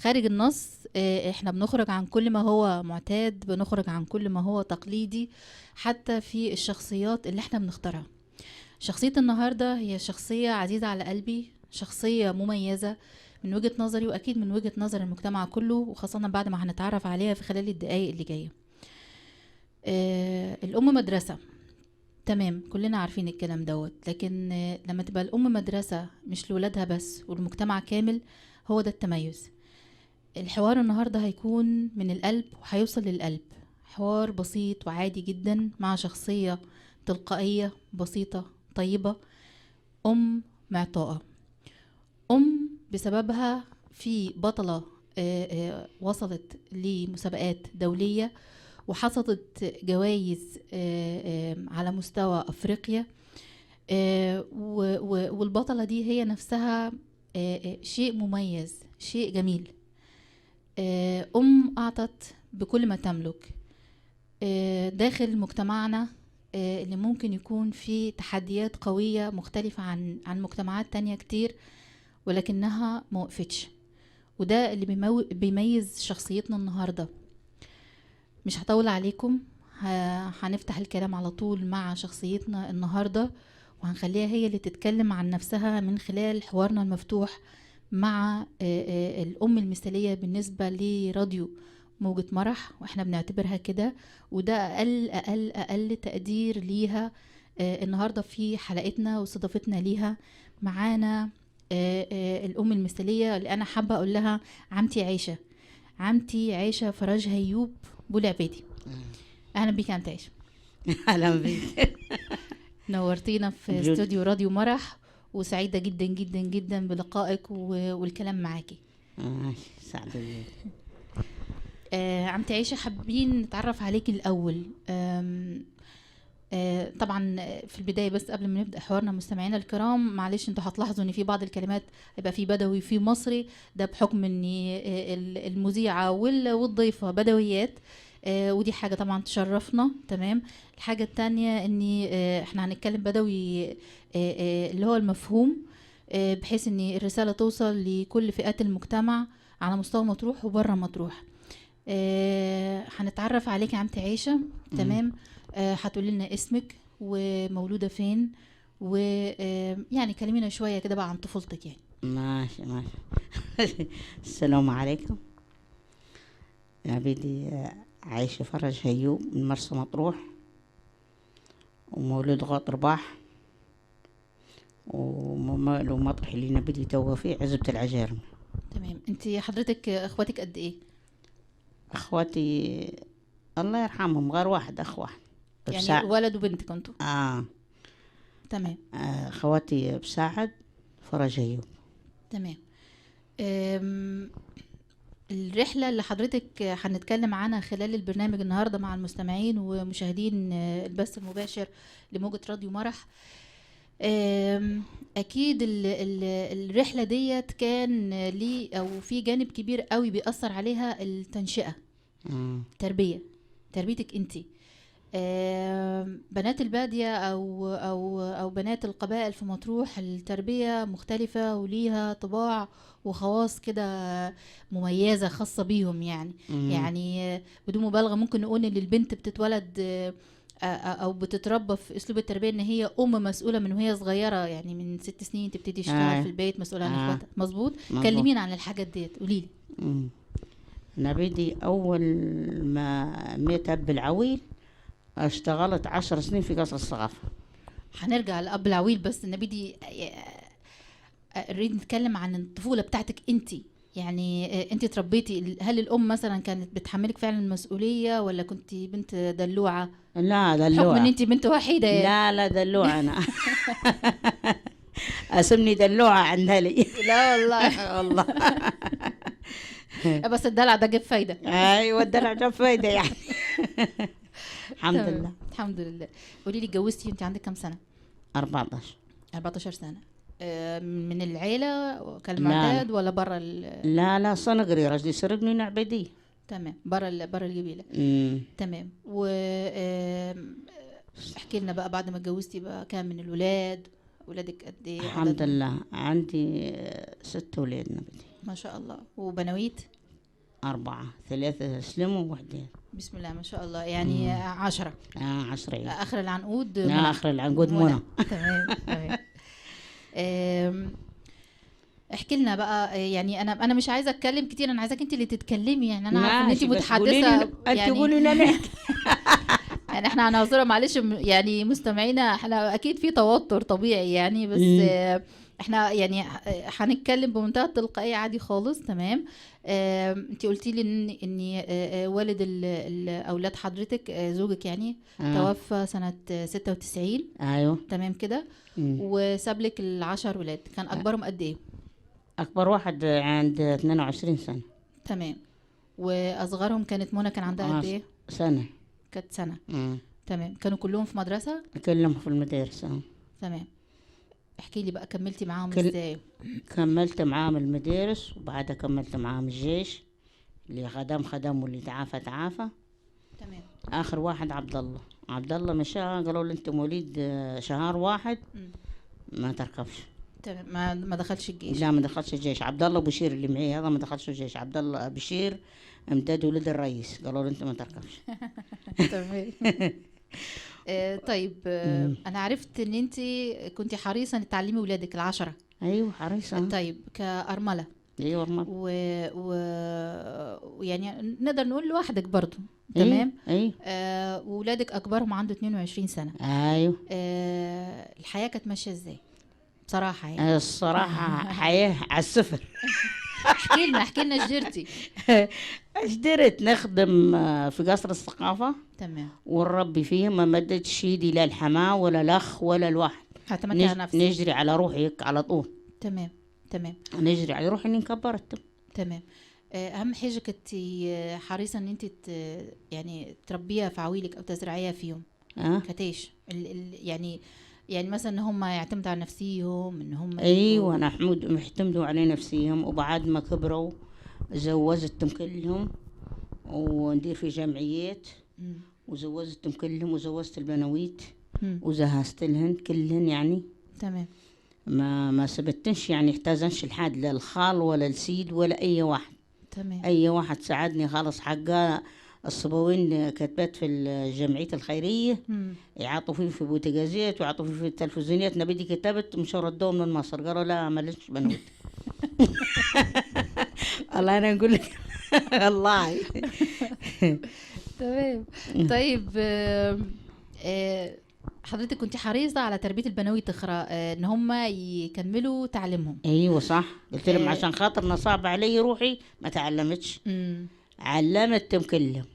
خارج النص احنا بنخرج عن كل ما هو معتاد، بنخرج عن كل ما هو تقليدي، حتى في الشخصيات اللي احنا بنختارها. شخصية النهاردة هي شخصية عزيزة على قلبي، شخصية مميزة من وجهة نظري، وأكيد من وجهة نظر المجتمع كله، وخاصة بعد ما هنتعرف عليها في خلال الدقايق اللي جاية. الأم مدرسة، تمام، كلنا عارفين الكلام دوت، لكن لما تبقى الأم مدرسة مش لولادها بس والمجتمع كامل، هو ده التميز. الحوار النهاردة هيكون من القلب وهيوصل للقلب، حوار بسيط وعادي جدا مع شخصية تلقائية بسيطة طيبة، أم معطاءة. أم بسببها في بطلة وصلت لمسابقات دولية وحصدت جوائز على مستوى أفريقيا، والبطلة دي هي نفسها شيء مميز، شيء جميل. أم أعطت بكل ما تملك داخل مجتمعنا اللي ممكن يكون فيه تحديات قوية مختلفة عن مجتمعات تانية كتير، ولكنها موقفتش. وده اللي بيميز شخصيتنا النهاردة. مش هطول عليكم، هنفتح الكلام على طول مع شخصيتنا النهاردة، وهنخليها هي اللي تتكلم عن نفسها من خلال حوارنا المفتوح مع الأم المثالية بالنسبة لراديو موجة مرح، واحنا بنعتبرها كده، وده أقل أقل أقل تقدير ليها. النهاردة في حلقتنا واستضافتنا ليها معانا الأم المثالية اللي أنا حابة أقول لها عمتي عيشة، عمتي عيشة فرج هيوب بولعبادي. أهلا بيك يا عمتي عيشة. اهلا بيك. نورتينا في استوديو راديو مرح، وسعيدة جدا جدا جدا بلقائك والكلام معاكي. سعدة. عمتي عيشة، حابين نتعرف عليك الأول. طبعا في البداية بس قبل ما نبدأ حوارنا مستمعينا الكرام، معلش انتوا هتلاحظوا ان في بعض الكلمات هيبقى في بدوي في مصري، ده بحكم ان المذيعة والضيفة بدويات، ودي حاجة طبعا تشرفنا. تمام. الحاجة التانية ان احنا هنتكلم بدوي اللي هو المفهوم، بحيث ان الرسالة توصل لكل فئات المجتمع على مستوى مطروح وبره مطروح. هنتعرف عليك يا عمتي عيشة. تمام. هتقولي لنا اسمك ومولودة فين، ويعني كلمينا شوية كده بقى عن طفولتك يعني. ماشي. السلام عليكم. عبيدي عايشة فرج هيوب من مرسى مطروح، ومولود غاط رباح، ومطرح اللي نبدي توه فيه عزبة العجارم. تمام. انت حضرتك اخواتك قد ايه؟ اخواتي الله يرحمهم غير واحد، اخ واحد يعني ولد وبنت كنتوا؟ تمام. اخواتي بساعد فرج هيوب. تمام. الرحلة اللي حضرتك هنتكلم عنها خلال البرنامج النهاردة مع المستمعين ومشاهدين البث المباشر لموجة راديو مرح، اكيد الرحلة ديت كان ليه او في جانب كبير قوي بيأثر عليها التنشئة، تربيتك انتي. بنات البادية أو بنات القبائل في مطروح التربية مختلفة وليها طباع وخواص كده مميزة خاصة بيهم يعني. يعني بدون مبالغة ممكن نقول ان البنت بتتولد او بتتربى في اسلوب التربيه ان هي ام مسؤوله من وهي صغيره، يعني من 6 سنين تبتدي تشتغل في البيت، مسؤوله عن اخواتها. مظبوط. كلمينا عن الحاجات ديت، قولي لي. نبيدي اول ما ميت اب العويل اشتغلت 10 سنين في قصر الثقافه. هنرجع لاب العويل، بس نبيدي نريد نتكلم عن الطفوله بتاعتك انتي. يعني انت تربيتي، هل الام مثلا كانت بتحملك فعلا المسؤوليه ولا كنت بنت دلوعه؟ لا دلوعه، حكم ان انت بنت وحيده يعني. لا دلوعه انا. اسمني دلوعه عندها لي. لا والله. والله. بس الدلع ده جاب فايده. ايوه الدلع جاب فايده يعني. الحمد لله. الحمد لله. قولي لي، اتجوزتي انت عندك كام سنه؟ 14. 14 سنه. من العيله كالمعتاد ولا بره لا صنقري رجلي سرقني نعبدي. تمام. بره القبيله. تمام. و احكي لنا بقى بعد ما اتجوزتي بقى كام من الولاد ولادك قد ايه الحمد عددهم؟ لله عندي 6 ولاد نبدي. ما شاء الله. وبنويت؟ 4، 3 سلموا ووحدين. بسم الله ما شاء الله، يعني 10. 10 إيه. اخر العنقود منى. آخر العنقود منى. تمام تمام. آم، احكي لنا بقى، يعني انا مش عايزه اتكلم كتير، انا عايزاك انت اللي تتكلمي، يعني انا عارفه ان انت ماشي، بس قولي متحدثه. لي انت قولي لنا نحكي. يعني احنا هنعذرها معلش، يعني مستمعينا احنا اكيد في توتر طبيعي يعني، بس احنا يعني هنتكلم بمنتهى التلقائيه عادي خالص. تمام. انت قلتي لي ان والد اولاد حضرتك، زوجك يعني توفى سنه 96. ايوه تمام كده. وساب لك ال10 ولاد، كان اكبرهم قد ايه؟ اكبر واحد عند 22 سنة. تمام. واصغرهم كانت منى، كان عندها قد ايه؟ سنة. كانت سنه. تمام. كانوا كلهم في مدرسه؟ كلهم في المدارس. تمام. احكي لي بقى، كملتي معاهم ازاي؟ كملت معاهم المدارس، وبعدها كملت معاهم الجيش، اللي خدم واللي تعافى. تمام. اخر واحد عبد الله مشى، قالوا له انت مواليد شهر واحد ما تركبش. تمام. ما دخلش الجيش؟ لا ما دخلش الجيش. عبد الله بشير اللي معي هذا ما دخلش الجيش. عبد الله بشير امتد ولد الرئيس، قالوا له انت ما تركبش. تمام. طيب، انا عرفت ان انت كنتي حريصه ان تعلمي ولادك ال10. ايوه حريصه. طيب كأرمله. ايوه ارمله. ويعني نقدر نقول لوحدك برضو. تمام. ايوه. وولادك اكبرهم عنده 22 سنه. ايوه. الحياه كانت ماشيه ازاي بصراحه يعني؟ الصراحه حياه على الصفر. احكي لنا جرتي. اشتريت نخدم في قصر الثقافة. تمام. والربي فيه ما مدتش ايدي لا الحماه ولا الاخ ولا الواحد. اعتمدتي على نفسك؟ نجري على روحي على طول. تمام تمام. نجري على روحي اني انكبرت. تمام. اهم حاجه كنت حريصه ان انت يعني تربيها في عويلك او تزرعيها فيهم. كتيش يعني مثلا ان هم يعتمدوا على نفسيهم، ان هم ايوه انا محتمدوا على نفسيهم. وبعد ما كبروا زوجتهم كلهم، وندير في جمعيات. وزوجتهم كلهم، وزوجت البنويت وزهزت لهن كلهن يعني. تمام. ما سبتنش يعني، احتاجنش لحد، لا الخال ولا السيد ولا اي واحد. تمام. اي واحد ساعدني خالص. حقا الصبوين كتبت في الجمعية الخيرية، يعطوا فيه في بوتجازات ويعطوا فيه في التلفزيونات. نبيدي كتبت مش ردوه من مصر، قالوا لا مالش بنوت. الله انا نقول لك. والله. تمام. طيب، حضرتك كنت حريصة على تربية البنويت اخرى، ان هم يكملوا تعليمهم؟ ايوه صح. قلت لهم عشان خاطر نصاب علي روحي ما تعلمتش. علمتهم كلهم.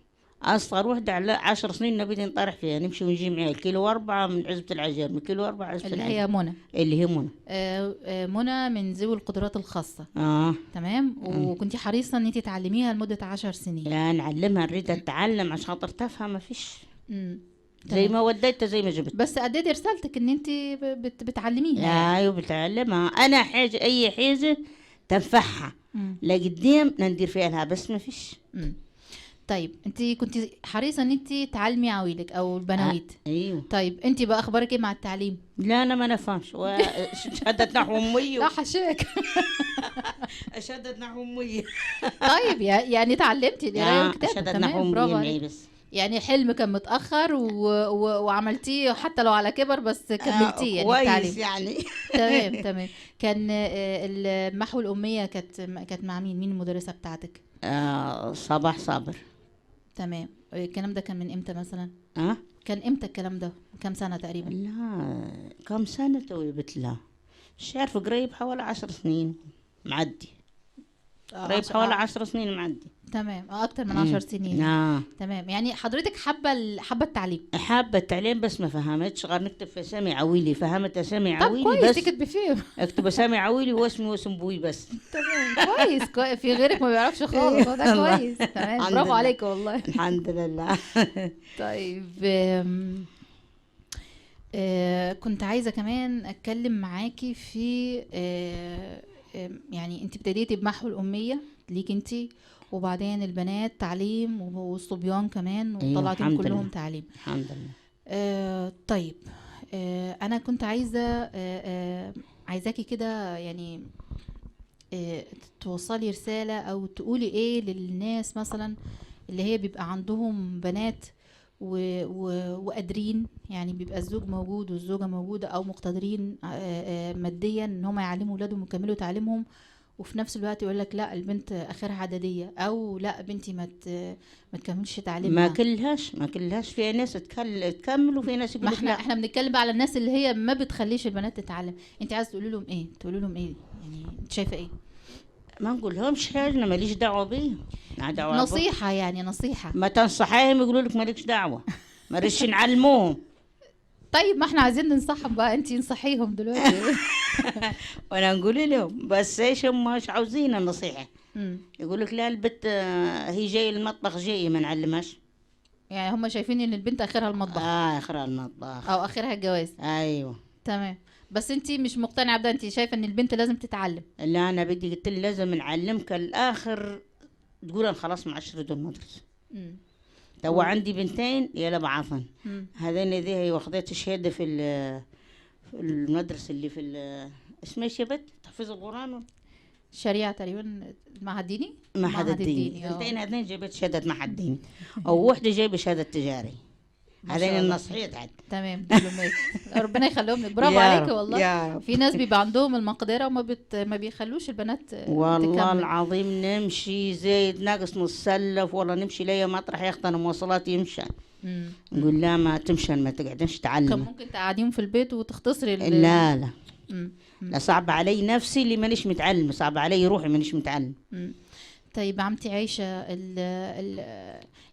اصغر وحده على 10 سنين نبي نطرح فيها، نمشي ونجي معها الكيلو 4 من عزبة العجير، من كيلو 4 عزبة اللي العجير. هي منى. اللي هي منى. منى من ذوي القدرات الخاصة. تمام. وكنتي حريصة ان انت تعلميها لمدة 10 سنين؟ يعني نعلمها، نريد تتعلم عشان خاطر تفهم. ما فيش زي ما وديتها زي ما جبت. بس اديتي رسالتك ان انت بتعلميها. ايوه بتعلمها. انا حاجه اي حاجه تنفعها لقدام ندير فيها لها، بس ما فيش. طيب انت كنت حريصه ان انت تعلمي عويلك او البنويت؟ ايوه. طيب انت بقى اخبارك ايه مع التعليم؟ لا انا ما نفهمش. شهادة نحو امي. لا حشاك. شهادة نحو امي. طيب يعني تعلمتي القرايه والكتابه. شهادة نحو امي بس. يعني حلم كان متاخر وعملتيه حتى لو على كبر، بس كملتيه يعني التعليم يعني. تمام تمام. كان المحو الاميه كانت مع مين المدرسه بتاعتك؟ صباح صابر. تمام. الكلام ده كان من امتى مثلا؟ كان امتى الكلام ده؟ كم سنه تقريبا؟ لا كم سنه توي لا مش عارفه. قريب حوالي 10 سنين معدي. قريب حوالي 10 سنين معدي. تمام. اكتر من 10 سنين. تمام. يعني حضرتك حابه التعليم؟ حابه التعليم بس ما فهمتش غير نكتب في اسامي عويلي. فهمت اسامي عويلي بس. كويس تكتب فيهم. اكتب اسامي عويلي واسمي واسم بوي بس. تمام. كويس. في غيرك ما بيعرفش خالص. ده كويس. تمام. برافو عليك والله. الحمد لله. طيب، كنت عايزه كمان اتكلم معاكي في يعني انت ابتديتي بمحو الاميه ليك انت، وبعدين البنات تعليم والصبيان كمان، وطلعتهم كلهم تعليم. الحمد لله. طيب، انا كنت عايزاكي كده يعني توصلي رسالة او تقولي ايه للناس مثلا اللي هي بيبقى عندهم بنات وقادرين، يعني بيبقى الزوج موجود والزوجة موجودة او مقتدرين ماديا ان هم يعلموا ولادهم ويكملوا تعليمهم، وفي نفس الوقت يقول لك لا البنت اخرها اعداديه، او لا بنتي ما تكملش تعليمها. ما كلهاش في ناس تكمل وفي ناس ما يقول لك لا. احنا بنتكلم بقى على الناس اللي هي ما بتخليش البنات تتعلم. انت عايز تقولي لهم ايه؟ تقولي لهم ايه يعني؟ انت شايفه ايه؟ ما نقول لهمش حاجه، انا ماليش دعوه بيهم. نصيحه يعني، نصيحه. ما تنصحيهم يقولوا لك مالكش دعوه، ما رش نعلموهم. طيب ما احنا عايزين ننصحهم بقى، انت انصحيهم دلوقتي. وانا نقول لهم بس ايش هم مش عاوزين النصيحه. يقول لك لا البت هي جايه المطبخ جايه ما نعلمهاش. يعني هم شايفين ان البنت اخرها المطبخ. اخرها المطبخ او اخرها الجواز. ايوه تمام. بس انت مش مقتنعه بده، انت شايفه ان البنت لازم تتعلم. لا انا بدي قلت لي لازم نعلمك الاخر. تقول انا خلاص ما عادش ردوا المدرسه. تو عندي بنتين يلا بعضن. هذين ذي هي واخذت شهاده في المدرسه اللي في اسمها ايش يا بنت؟ تحفيظ القران شريعة تقريبا، معهد ديني. معهد الديني. بنتين هذين جابت شهاده معهد ديني او وحده جايبه شهاده تجاري. هذين النصحيت عاد. تمام دبلومات. ربنا يخليهم لك، برافو عليك والله. في ناس بيبقى عندهم المقدره ما بيخلوش البنات والله تكمل. العظيم نمشي زايد ناقص نسلف والله نمشي ليا مطرح ياخذنا مواصلات يمشى. نقول لا ما تمشي ما تقعدش تعلم. كان ممكن تقعديهم في البيت وتختصري لا لا صعب علي نفسي اللي مانيش متعلم، صعب علي روحي مانيش متعلم. طيب عمتي عايشه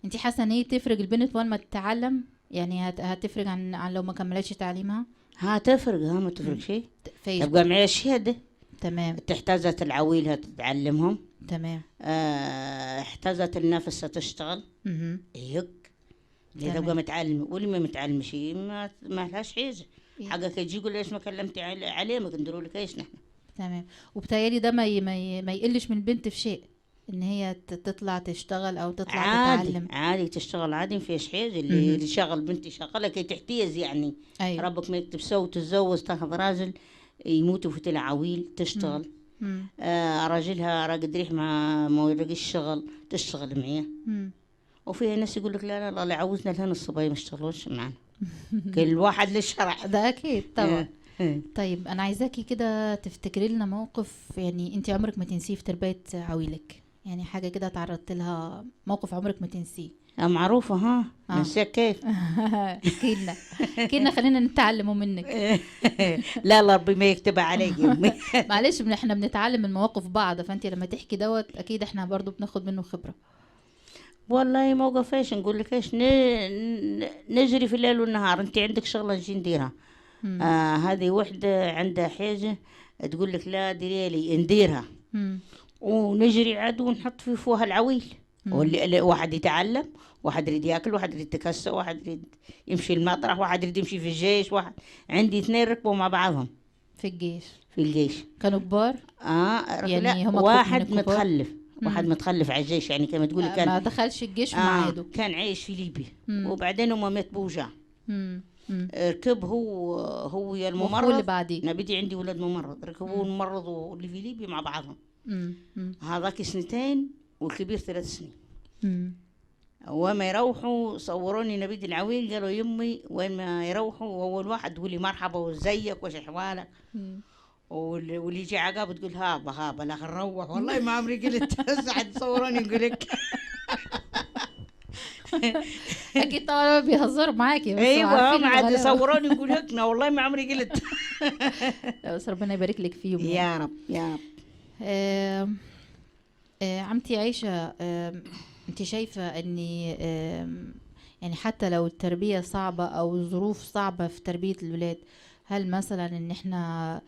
انت حاسه ان هي تفرق البنت وين ما تتعلم؟ يعني هتفرق عن لو ما كملتش تعليمها؟ هتفرق ما تفرق شيء. تبقى معي شهاده. تمام. احتاجت العويلها تتعلمهم. تمام. احتاجت النفس تشتغل. هيك اللي تبقى متعلمه واللي ما متعلمش ما لهاش حاجه. حقك يجي يقول ليش ما كلمتي عليه ما نديروا لك ايش نحن. تمام. وبتهيألي ده ما يقلش من البنت في شيء ان هي تطلع تشتغل او تطلع تتعلم. عادي تشتغل عادي ما فيش حاجه. اللي شغل بنتي شغاله كي تحتيز يعني. أيوة. ربك ما يكتب سو تتزوج تاخذ راجل يموتوا في العويل تشتغل. راجلها راقد ريح ما يرقش الشغل تشتغل معيه. وفيها ناس يقول لك لا لا الله يعوزنا لهنا الصبايا ما يشتغلوش معنا. كل واحد للشرع. ده اكيد طبعا. طيب انا عايزاكي كده تفتكري لنا موقف يعني انت عمرك ما تنسيه في تربيه عويلك، يعني حاجه كده تعرضت لها، موقف عمرك ما تنسيه. معروفه ها. نسيك كيف؟ احكي لنا خلينا نتعلموا منك. لا لا ربي ما يكتبها عليك يمي. معلش احنا بنتعلم من مواقف بعض، فانت لما تحكي دوت اكيد احنا برضو بناخد منه خبره. والله موقف ايش نقول لك ايش نجري في الليل والنهار. انت عندك شغله نجي نديرها. هذه وحده عندها حاجه تقول لك لا ديري لي نديرها. ونجري عاد ونحط في فوها العويل. واللي واحد يتعلم، واحد يريد ياكل، واحد يريد يتكسى، واحد يريد يمشي المطرح، واحد يريد يمشي في الجيش. واحد عندي 2 ركبوا مع بعضهم في الجيش. في الجيش كانوا كبار؟ يعني هم واحد متخلف. واحد متخلف على الجيش يعني كما تقولي كان ما دخلش الجيش معاده. كان عايش في ليبيا. وبعدين هم مات بوجع. ركب هو يا الممرض اللي بعديه. انا بدي عندي ولد ممرض. ركبوا الممرض واللي في ليبيا مع بعضهم. هذاك 2 والكبير 3 سنين. وما يروحوا صوروني نبيد العويل قالوا يمي وين ما يروحوا اول واحد تقول لي مرحبا وازيك وش احوالك. واللي يجي عقاب تقول هابا لا نروح. والله ما عمري قلت سعد صوروني يقول لك. اكيد طبعا بيهزروا معاكي. ايوه ما عاد يصوروني يقول هكنا والله ما عمري قلت. بس ربنا يبارك لك فيهم يا رب يا رب. عمتي عايشه، انت شايفه ان يعني حتى لو التربيه صعبه او الظروف صعبه في تربيه الولاد، هل مثلا ان احنا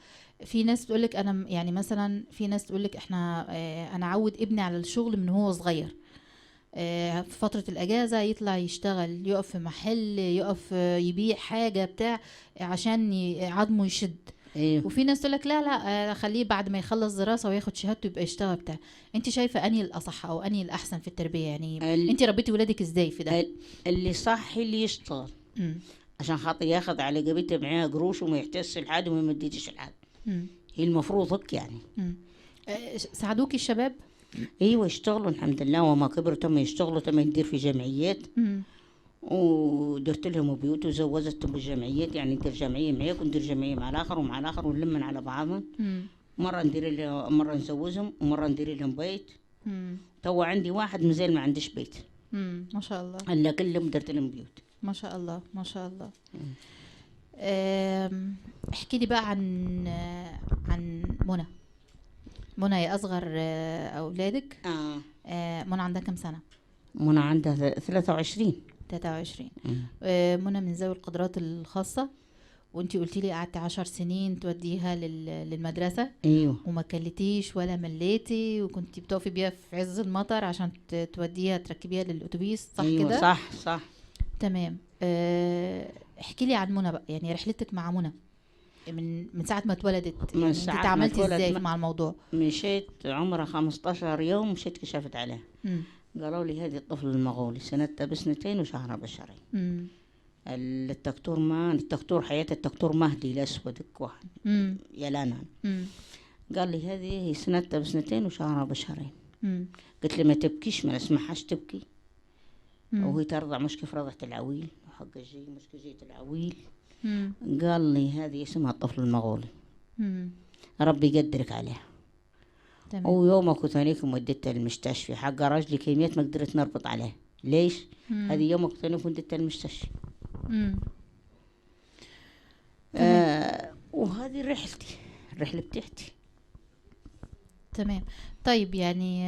في ناس تقولك انا يعني مثلا في ناس تقولك احنا انا اعود ابني على الشغل من هو صغير، في فترة الأجازة يطلع يشتغل، يقف في محل، يقف يبيع حاجة بتاع عشان عظمه يشد. أيوه. وفي ناس تقولك لا خليه بعد ما يخلص دراسة وياخد شهادته يبقى يشتغل بتاع. انت شايفة اني الأصح او اني الأحسن في التربية؟ يعني انت ربيتي ولادك ازاي في ده؟ اللي صح اللي يشتغل. عشان خاطر ياخذ على جبيته معاه قروش وما يحتس لحد وما يمديتش لحد. مم. هي المفروض هيك يعني. مم. ساعدوكي الشباب؟ ايوه يشتغلوا الحمد لله، وما كبروا تم يشتغلوا، تم ندير في جمعيات، مم. ودرت لهم بيوت وزوجتهم بالجمعيات، يعني ندير جمعيه معاك وندير جمعيه مع الاخر ومع الاخر ونلمن على بعضهم. مم. مره نزوجهم ومره ندير لهم بيت. مم. تو عندي واحد مازال ما عندش بيت، ما شاء الله. الا كلهم درت لهم بيوت. ما شاء الله ما شاء الله. مم. احكي لي بقى عن منى. منى هي اصغر اولادك. منى عندها كام سنه؟ منى عندها 23. 23. مم. منى من ذوي القدرات الخاصه، وانتي قلتي لي قعدتي 10 سنين توديها للمدرسه، ايوه وما كلتيش ولا مليتي، وكنتي بتقفي بيها في عز المطر عشان توديها تركبيها للاتوبيس، صح ايوه كده؟ صح صح. تمام. احكي لي عن منى بقى، يعني رحلتك مع منى من ساعة ما اتولدت، من يعني ساعة انت ما تعاملتي اتولد ازاي مع الموضوع؟ مشيت عمرها 15 يوم، مشيت كشفت عليها، مم. قالوا لي هذه الطفل المغولي سنتها بسنتين وشهرها بشهرين. مم. الدكتور حياة الدكتور مهدي الأسود واحد مم. يلانا، مم. قال لي هذه هي سنتها بسنتين وشهرها بشهرين. مم. قلت له ما تبكيش، ما نسمحهاش تبكي، مم. وهي ترضع مش كيف رضعة العويل وحق الجي مش كجية العويل. مم. قال لي هذه اسمها الطفل المغولي، مم. ربي يقدرك عليها. تمام. ويومك وثانيكم وديتها المستشفى، حق رجلي كميات ما قدرت نربط عليه. ليش؟ مم. هذه يومك وثانيكم وديتها المستشفى. مم. تمام. وهذه رحلتي، الرحلة بتاعتي. تمام. طيب يعني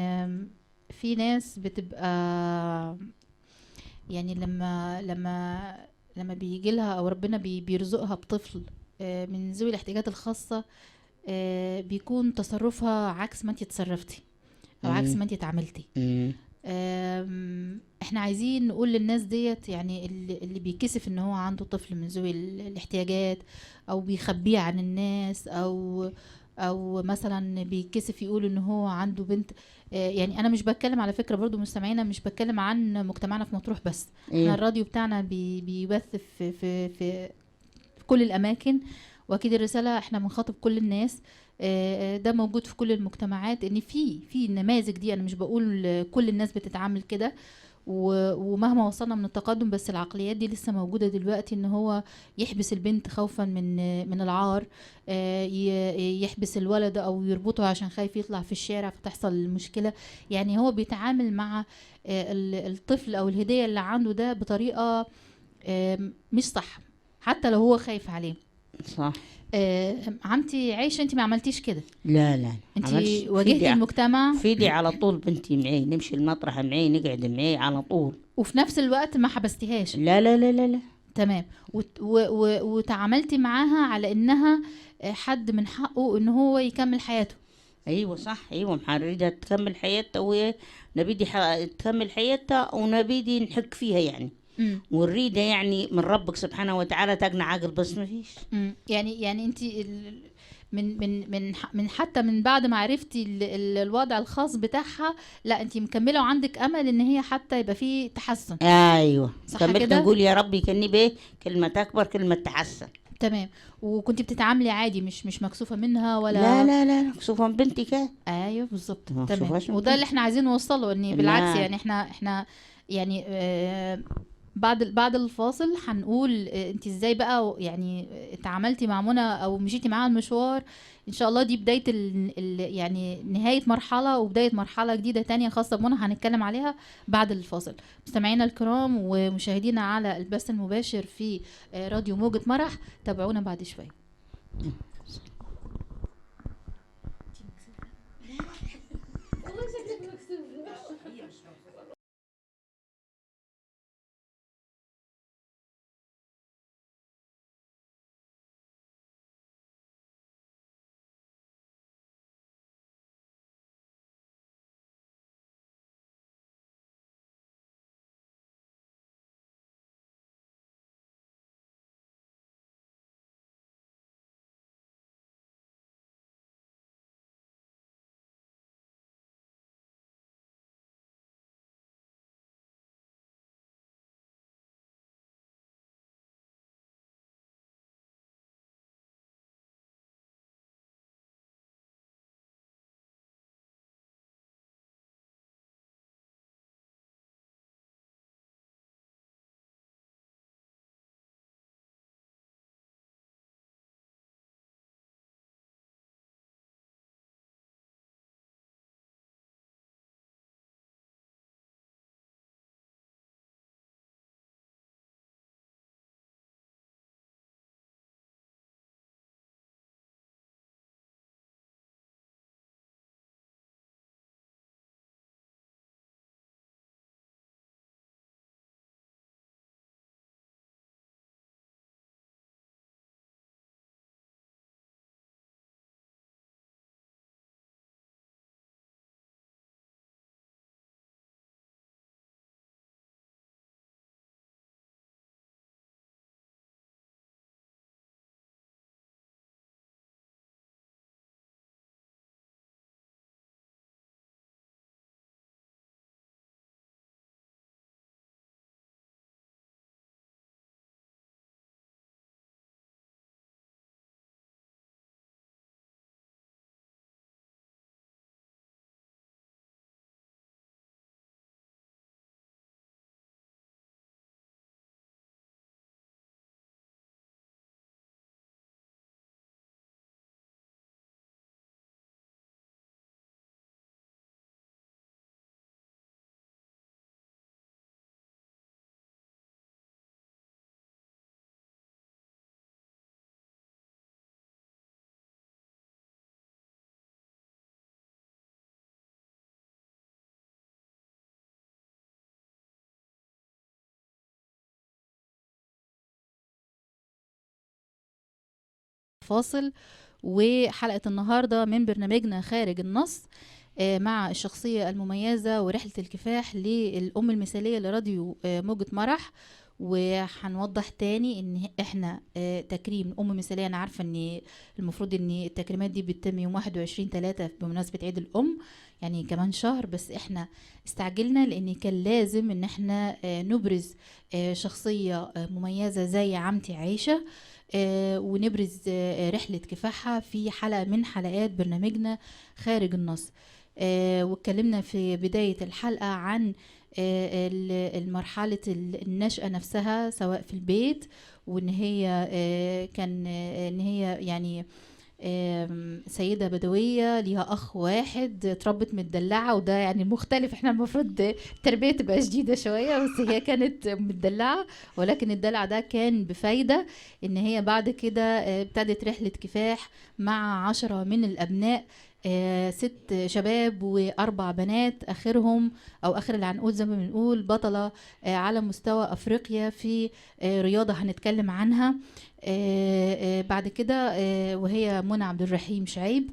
في ناس بتبقى يعني لما بيجي لها او ربنا بيرزقها بطفل من ذوي الاحتياجات الخاصة، بيكون تصرفها عكس ما انت تصرفتي او عكس ما انت اتعاملتي. احنا عايزين نقول للناس ديت، يعني اللي بيكسف ان هو عنده طفل من ذوي الاحتياجات، او بيخبيه عن الناس، او مثلا بيكسف يقول ان هو عنده بنت. يعني انا مش بتكلم على فكرة برضو مستمعينا، مش بتكلم عن مجتمعنا في مطروح بس. احنا الراديو بتاعنا بيبث في كل الاماكن، واكيد الرسالة احنا بنخاطب كل الناس. ده موجود في كل المجتمعات، ان في النماذج دي. انا مش بقول كل الناس بتتعامل كده، ومهما وصلنا من التقدم، بس العقليات دي لسه موجودة دلوقتي، ان هو يحبس البنت خوفا من العار، يحبس الولد او يربطه عشان خايف يطلع في الشارع فتحصل المشكلة. يعني هو بيتعامل مع الطفل او الهدية اللي عنده ده بطريقة مش صح، حتى لو هو خايف عليه. صح. عمتي عايشة، انت ما عملتيش كده؟ لا لا انت واجهتي المجتمع فيدي على طول، بنتي معي، نمشي المطرح معي، نقعد معي على طول، وفي نفس الوقت ما حبستيهاش؟ لا لا لا لا لا. تمام. وتعاملتي معاها على انها حد من حقه ان هو يكمل حياته. ايوه صح، ايوه محرجة تكمل حياتها، ونبيدي تكمل حياتها ونبيدي نحك فيها يعني. ونريدها يعني من ربك سبحانه وتعالى تقنع عقل، بس ما فيش. يعني انت من حتى من بعد ما عرفتي الوضع الخاص بتاعها، لا انت مكمله وعندك امل ان هي حتى يبقى فيه تحسن. ايوه كملت نقول يا ربي كني بيه كلمه اكبر، كلمه تحسن. تمام. وكنت بتتعاملي عادي، مش مكسوفه منها ولا؟ لا لا لا مكسوفه من بنتي كده. ايوه بالظبط. تمام. وده اللي احنا عايزين نوصله، ان بالعكس يعني احنا يعني بعد الفاصل هنقول انت ازاي بقى يعني اتعاملتي مع منى او مشيتي معاها المشوار. ان شاء الله دي بدايه يعني نهايه مرحله وبدايه مرحله جديده تانية خاصه بمنى، هنتكلم عليها بعد الفاصل. مستمعينا الكرام ومشاهدينا على البث المباشر في راديو موجة مرح، تابعونا بعد شويه. فاصل. وحلقة النهاردة من برنامجنا خارج النص مع الشخصية المميزة ورحلة الكفاح للأم المثالية لراديو موجة مرح. وهنوضح تاني ان احنا تكريم ام مثاليه. انا عارفه ان المفروض ان التكريمات دي بتتم يوم 21/3 بمناسبه عيد الام، يعني كمان شهر، بس احنا استعجلنا لان كان لازم ان احنا نبرز شخصيه مميزه زي عمتي عايشه، ونبرز رحله كفاحها في حلقه من حلقات برنامجنا خارج النص. واتكلمنا في بدايه الحلقه عن المرحلة النشأة نفسها سواء في البيت، وان هي كان ان هي يعني سيدة بدوية ليها أخ واحد، اتربت متدلعة، وده يعني مختلف. احنا المفروض التربية تبقى شديدة شوية، بس هي كانت متدلعة، ولكن الدلع ده كان بفايدة. ان هي بعد كده ابتدت رحلة كفاح مع 10 من الأبناء، 6 شباب و4 بنات، اخرهم او اخر العنقود زي ما بنقول بطلة على مستوى افريقيا في رياضة هنتكلم عنها بعد كده، وهي منى عبد الرحيم شعيب،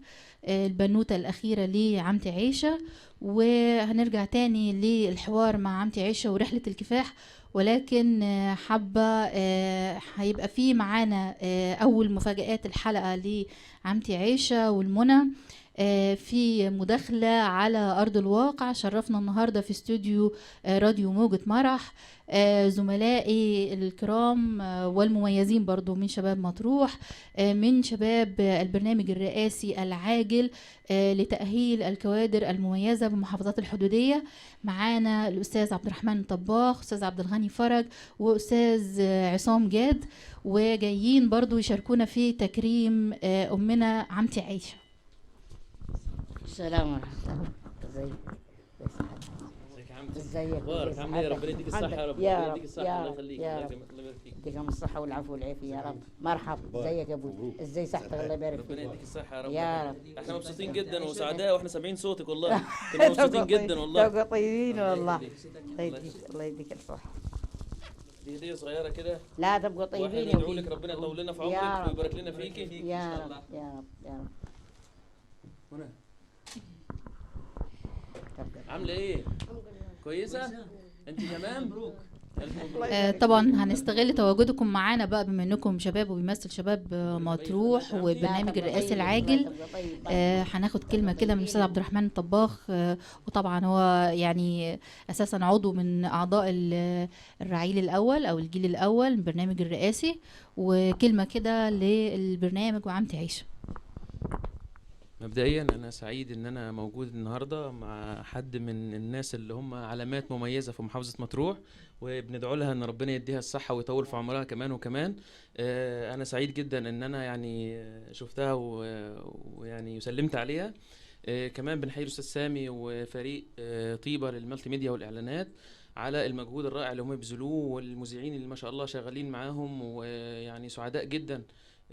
البنوتة الأخيرة لعمتي عيشة. وهنرجع تاني للحوار مع عمتي عيشة ورحلة الكفاح، ولكن حابة هيبقى فيه معانا أول مفاجآت الحلقة لعمتي عيشة والمنى في مداخلة على أرض الواقع. شرفنا النهاردة في استوديو راديو موجة مرح زملائي الكرام والمميزين برضو من شباب مطروح، من شباب البرنامج الرئاسي العاجل لتأهيل الكوادر المميزة بالمحافظات الحدودية. معانا الأستاذ عبد الرحمن طباخ، أستاذ عبد الغني فرج، وأستاذ عصام جاد، وجايين برضو يشاركونا في تكريم أمنا عمتي عيشة. السلام ورحمة الله. ازيك؟ اخبارك؟ عامل ايه؟ ربنا يديك الصحة يا رب. يا يديك الصحة، الله يخليك، الله يبارك فيك. يديكم الصحة والعفو والعافية يا رب. مرحبا، ازيك يا ابوي؟ ازاي صحتك؟ الله يبارك فيك. ربنا يديك الصحة يا رب. يا رب. احنا مبسوطين جدا وسعداء واحنا سامعين صوتك والله. كنا مبسوطين جدا والله. تبقى طيبين والله. الله يديك الصحة. دي هدية صغيرة كده. لا تبقى طيبين واحنا يا ندعو لك ربنا يطول لنا في عمرك ويبارك لنا فيكي. يا رب يا رب يا رب. عاملة ايه؟ كويسة؟ انت تمام؟ طبعا هنستغل تواجدكم معانا بقى بما انكم شباب وبيمثل شباب مطروح وبرنامج الرئاسي العاجل. هناخد كلمة كده من الأستاذ عبد الرحمن الطباخ، وطبعا هو يعني أساسا عضو من أعضاء الرعيل الأول أو الجيل الأول من البرنامج الرئاسي، وكلمة كده للبرنامج وعمتي عيشة. مبدئيا انا سعيد ان انا موجود النهارده مع حد من الناس اللي هم علامات مميزه في محافظه مطروح، وبندعو لها ان ربنا يديها الصحه ويطول في عمرها كمان وكمان. انا سعيد جدا ان انا يعني شفتها ويعني وسلمت عليها. كمان بنحيي الاستاذ سامي وفريق طيبه للمالتي ميديا والاعلانات على المجهود الرائع اللي هم بيبذلوه، والمذيعين اللي ما شاء الله شغالين معاهم، ويعني سعداء جدا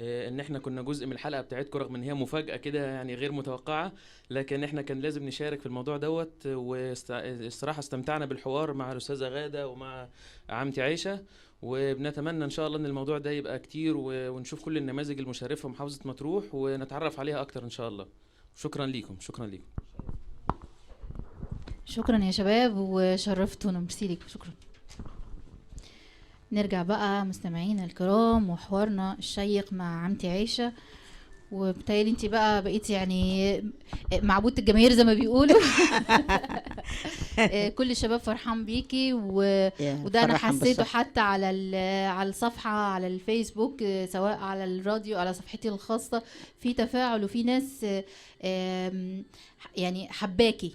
ان احنا كنا جزء من الحلقه بتاعتكم، رغم ان هي مفاجاه كده يعني غير متوقعه، لكن احنا كان لازم نشارك في الموضوع دوت. والصراحه استمتعنا بالحوار مع الاستاذه غاده ومع عمتي عيشه، وبنتمنى ان شاء الله ان الموضوع ده يبقى كتير ونشوف كل النماذج المشرفه في محافظه مطروح ونتعرف عليها اكتر ان شاء الله. شكرا ليكم. شكرا ليكم. شكرا يا شباب وشرفتونا. ميرسي ليكم. شكرا. نرجع بقى مستمعينا الكرام وحوارنا الشيق مع عمتي عيشة. وبتهيألي انت بقى بقيتي يعني معبودة الجماهير زي ما بيقولوا. كل الشباب فرحان بيكي وده انا حسيته حتى على الصفحة على الفيسبوك، سواء على الراديو على صفحتي الخاصة، في تفاعل وفي ناس يعني حباكي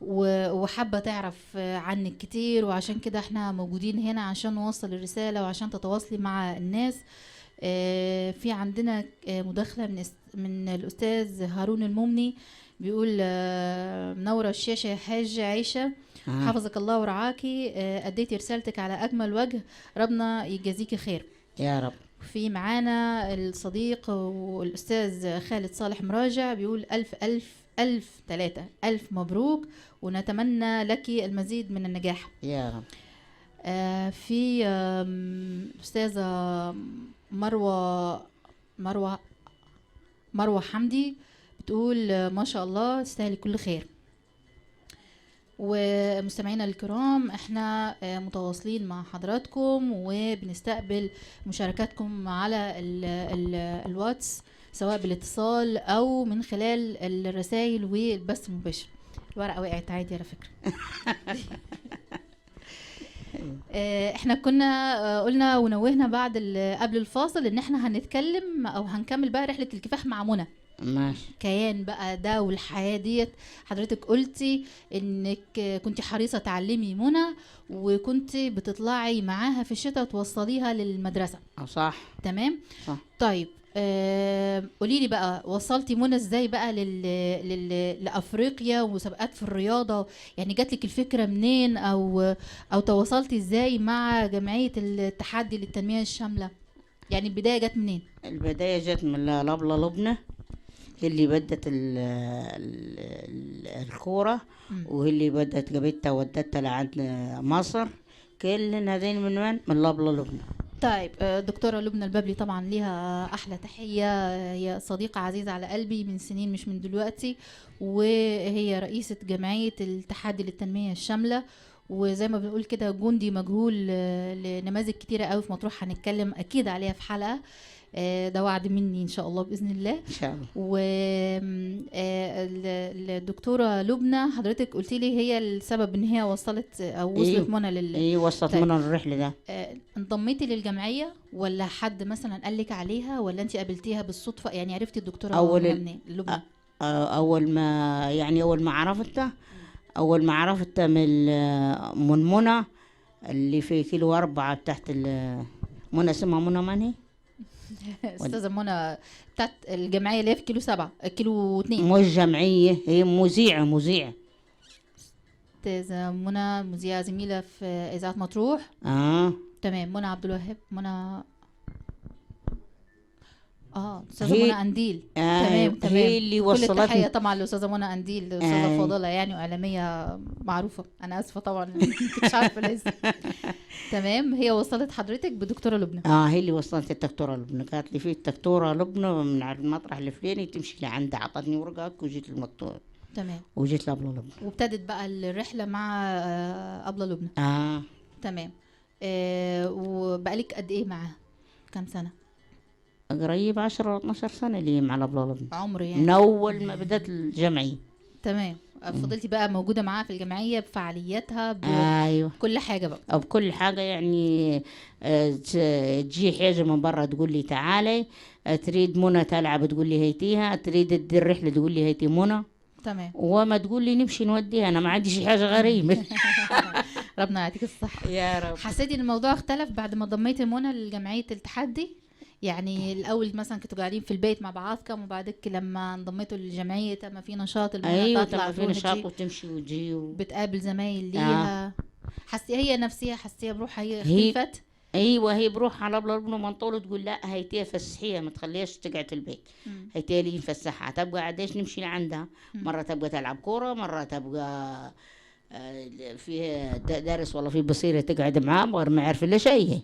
وحابة تعرف عنك كتير، وعشان كده احنا موجودين هنا عشان نوصل الرسالة وعشان تتواصلي مع الناس. في عندنا مداخلة من الأستاذ هارون المومني، بيقول منورة الشاشة يا حاج عيشة، حفظك الله ورعاكي، أديتي رسالتك على أجمل وجه، ربنا يجازيكي خير يا رب. في معانا الصديق والأستاذ خالد صالح مراجع، بيقول ألف 3 مبروك، ونتمنى لك المزيد من النجاح يا رب. في أستاذة مروة مروة حمدي بتقول ما شاء الله تستاهلي كل خير. ومستمعينا الكرام، احنا متواصلين مع حضراتكم وبنستقبل مشاركاتكم على الواتس، سواء بالاتصال او من خلال الرسائل والبث المباشر. الورقة وقعت عادي على فكرة. احنا كنا قلنا ونوهنا بعد قبل الفاصل ان احنا هنتكلم او هنكمل بقى رحلة الكفاح مع منى. ماشي. كيان بقى ده والحياة ديت. حضرتك قلتي انك كنت حريصة تعلمي منى وكنت بتطلعي معاها في الشتاء توصليها للمدرسة. صح. تمام. صح. طيب قوليلي بقى وصلتي منى ازاي بقى لأفريقيا ومسابقات في الرياضة؟ يعني جاتلك الفكرة منين او تواصلتي ازاي مع جمعية التحدي للتنمية الشاملة؟ يعني البداية جت منين؟ البداية جت من لبلة لبنى، هي اللي بدت الكورة، وهي اللي بدت جابتها ودتها لعند مصر. كلنا هذين من وين؟ من لبلة لبنى. طيب دكتورة لبنى البابلي طبعا ليها أحلى تحية، هي صديقة عزيزة على قلبي من سنين مش من دلوقتي، وهي رئيسة جمعية التحدي للتنمية الشاملة، وزي ما بنقول كده جندي مجهول لنماذج كتيرة قوي في مطروح، هنتكلم أكيد عليها في حلقة. ده وعد مني ان شاء الله باذن الله. ان شاء الله. والدكتوره لبنى حضرتك قلت لي هي السبب ان هي وصلت او وصلت منى ايوه وصلت طيب. منى الرحله ده. انضميتي للجمعيه ولا حد مثلا قال لك عليها ولا انت قابلتيها بالصدفه؟ يعني عرفتي الدكتوره منين لبنى؟ اول ما عرفتها من منى اللي في كيلو 4 تحت منى، اسمها منى ماني استاذه منى بتاعت الجمعيه اللي هي في كيلو 7 كيلو 2. مش جمعيه، هي مذيعه. استاذه منى مذيعه زميله في اذاعه مطروح. تمام. منى عبد الوهاب. منى استاذه منى قنديل. تمام. هي اللي وصلتني. كل التحيه طبعا لاستاذه منى قنديل، استاذه فاضله يعني واعلاميه معروفه. انا اسفه طبعا مش عارفه الاسم. تمام. هي وصلت حضرتك بدكتوره لبنى. هي اللي وصلت الدكتوره لبنى، قالت لي في الدكتوره لبنى من المطرح الفلاني تمشي لعندها، عطتني ورقك وجيت المكتوب. تمام. وجيت لابله لبنى وابتدت بقى الرحله مع ابله لبنى. تمام. وبقالك قد ايه معاها؟ كام سنه؟ قريب 10 12 سنه اللي مع لابله لبنى. عمر يعني من اول ما بدات الجمعيه. تمام. فضلتي بقى موجوده معاها في الجمعيه بفعالياتها ايوه كل حاجه بقى؟ او بكل حاجه يعني. تجي حاجه من برا تقول لي تعالي، تريد منى تلعب تقول لي هيتيها، تريد تدير رحله تقول لي هيتي منى. تمام. وما تقول لي نمشي نوديها، انا ما عنديش حاجه غريبه. ربنا يعطيك الصحه يا رب. حسيتي ان الموضوع اختلف بعد ما ضميتي منى لجمعيه التحدي؟ يعني الاول مثلا كنتوا قاعدين في البيت مع بعضكم، وبعدك لما انضميتوا للجمعيه تم في نشاط ايوه تطلع في نشاط وتمشي وتجي بتقابل زمايل ليها. حسي هي نفسها حسيها بروحها هي اختلفت؟ ايوه هي بروحها على لبنى منطوله تقول لا هيتيها فسحيها ما تخليهاش تقعد في البيت. هيتيها لي نفسحها، تبقى قعديش نمشي لعندها. مره تبقى تلعب كوره، مره تبقى في دارس والله في بصيره تقعد معاه غير ما يعرف الا شيء.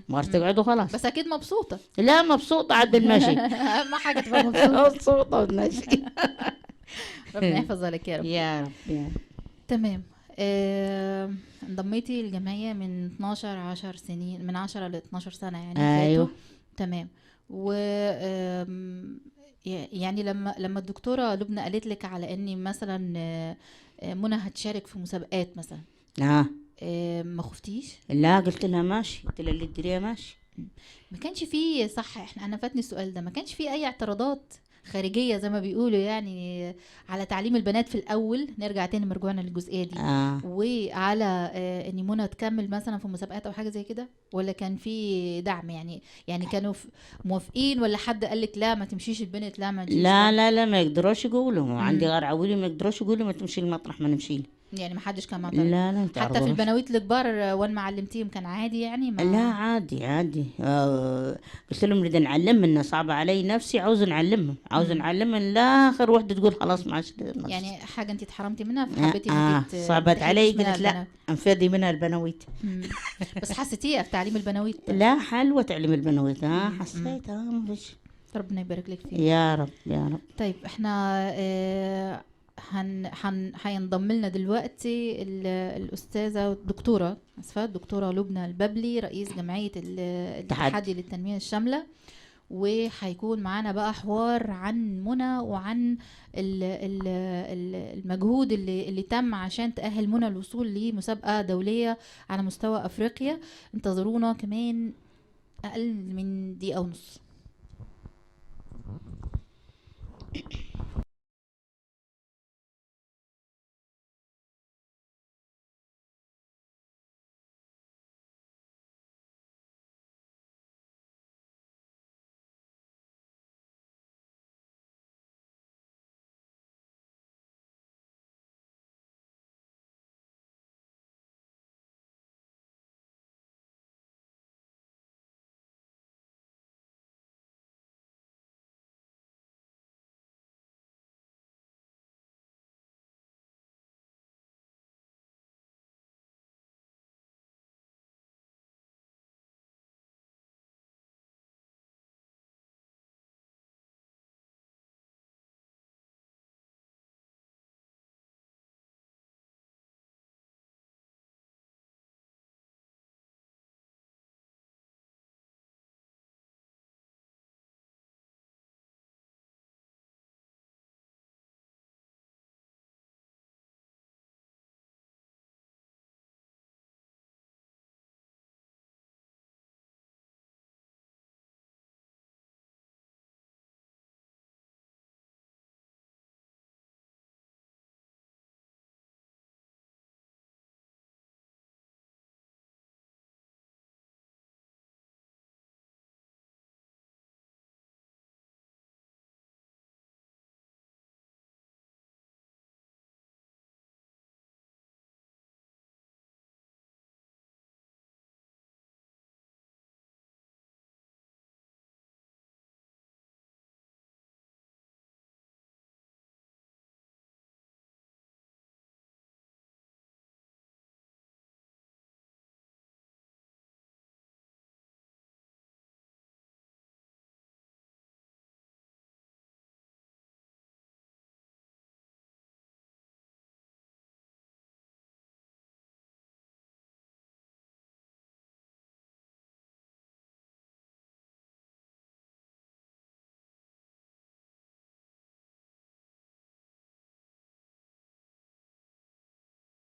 مره تقعد وخلاص. بس اكيد مبسوطه. لا مبسوطه عاد المشي. اهم حاجه تبقى مبسوطه بالمشي. ربنا يحفظها لك يا رب. يا رب يا رب. تمام. انضميتي الجمعيه من 10 سنين، من 10 ل 12 سنه يعني. ايوه تمام. و يعني لما الدكتوره لبنى قالت لك على اني مثلا منى هتشارك في مسابقات مثلا، ما خفتيش؟ لا قلت لها ماشي، قلت لها اللي تدريها ماشي. ما كانش فيه صح؟ انا فاتني السؤال ده، ما كانش فيه اي اعتراضات خارجيه زي ما بيقولوا يعني على تعليم البنات في الاول؟ نرجع تاني مرجوعنا للجزئيه دي. وعلى ان منى تكمل مثلا في مسابقات او حاجه زي كده، ولا كان في دعم؟ يعني كانوا موافقين ولا حد قال لك لا ما تمشيش البنت؟ لا ما تمشيش. لا ما يقدروش يقولوا. عندي غير عويلي ما يقدروش يقولوا ما تمشي المطرح ما نمشي. يعني ما حدش كان معترض؟ لا حتى في البنويت الكبار وان ما علمتيهم كان عادي يعني؟ لا عادي. قلت لهم نريد نعلم، انه صعب علي نفسي، عاوز نعلمهم لا اخر وحده تقول خلاص ما عادش. يعني حاجه انت اتحرمتي منها فحبيتي صعبت علي، قلت لا انفذي منها البنويت. بس حسيتيها في تعليم البنويت؟ لا حلوه تعليم البنويت. حسيتها ما فيش. ربنا يبارك لك فيه. يا رب يا رب. طيب احنا هينضم لنا دلوقتي الأستاذة الدكتورة لبنى الببلي، رئيس جمعية التحدي للتنمية الشاملة، وهيكون معانا بقى حوار عن منى وعن المجهود اللي تم عشان تأهل منى الوصول لمسابقة دولية على مستوى أفريقيا. انتظرونا كمان أقل من دقيقة ونص.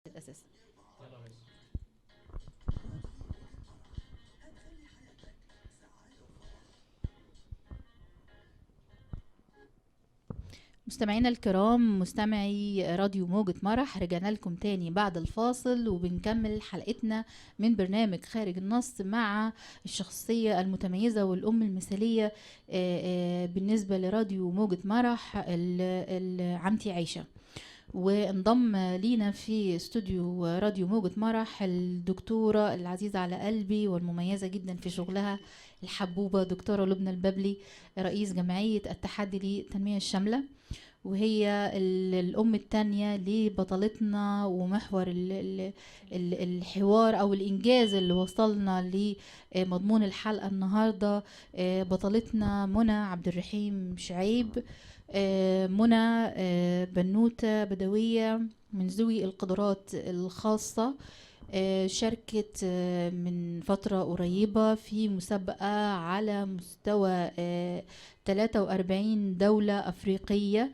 الأساس. مستمعينا الكرام، مستمعي راديو موجة مرح، رجعنا لكم تاني بعد الفاصل وبنكمل حلقتنا من برنامج خارج النص مع الشخصية المتميزة والأم المثالية بالنسبة لراديو موجة مرح، عمتي عايشة. وانضم لينا في استوديو راديو موجة مرح الدكتورة العزيزة على قلبي والمميزة جدا في شغلها الحبوبة دكتورة لبنى الببلي، رئيس جمعية التحدي للتنمية الشاملة، وهي الأم التانية لبطلتنا ومحور الحوار أو الإنجاز اللي وصلنا لمضمون الحلقة النهاردة. بطلتنا منى عبد الرحيم شعيب. منى بنوتة بدوية من ذوي القدرات الخاصة، شاركت من فترة قريبة في مسابقة على مستوى 43 دولة أفريقية،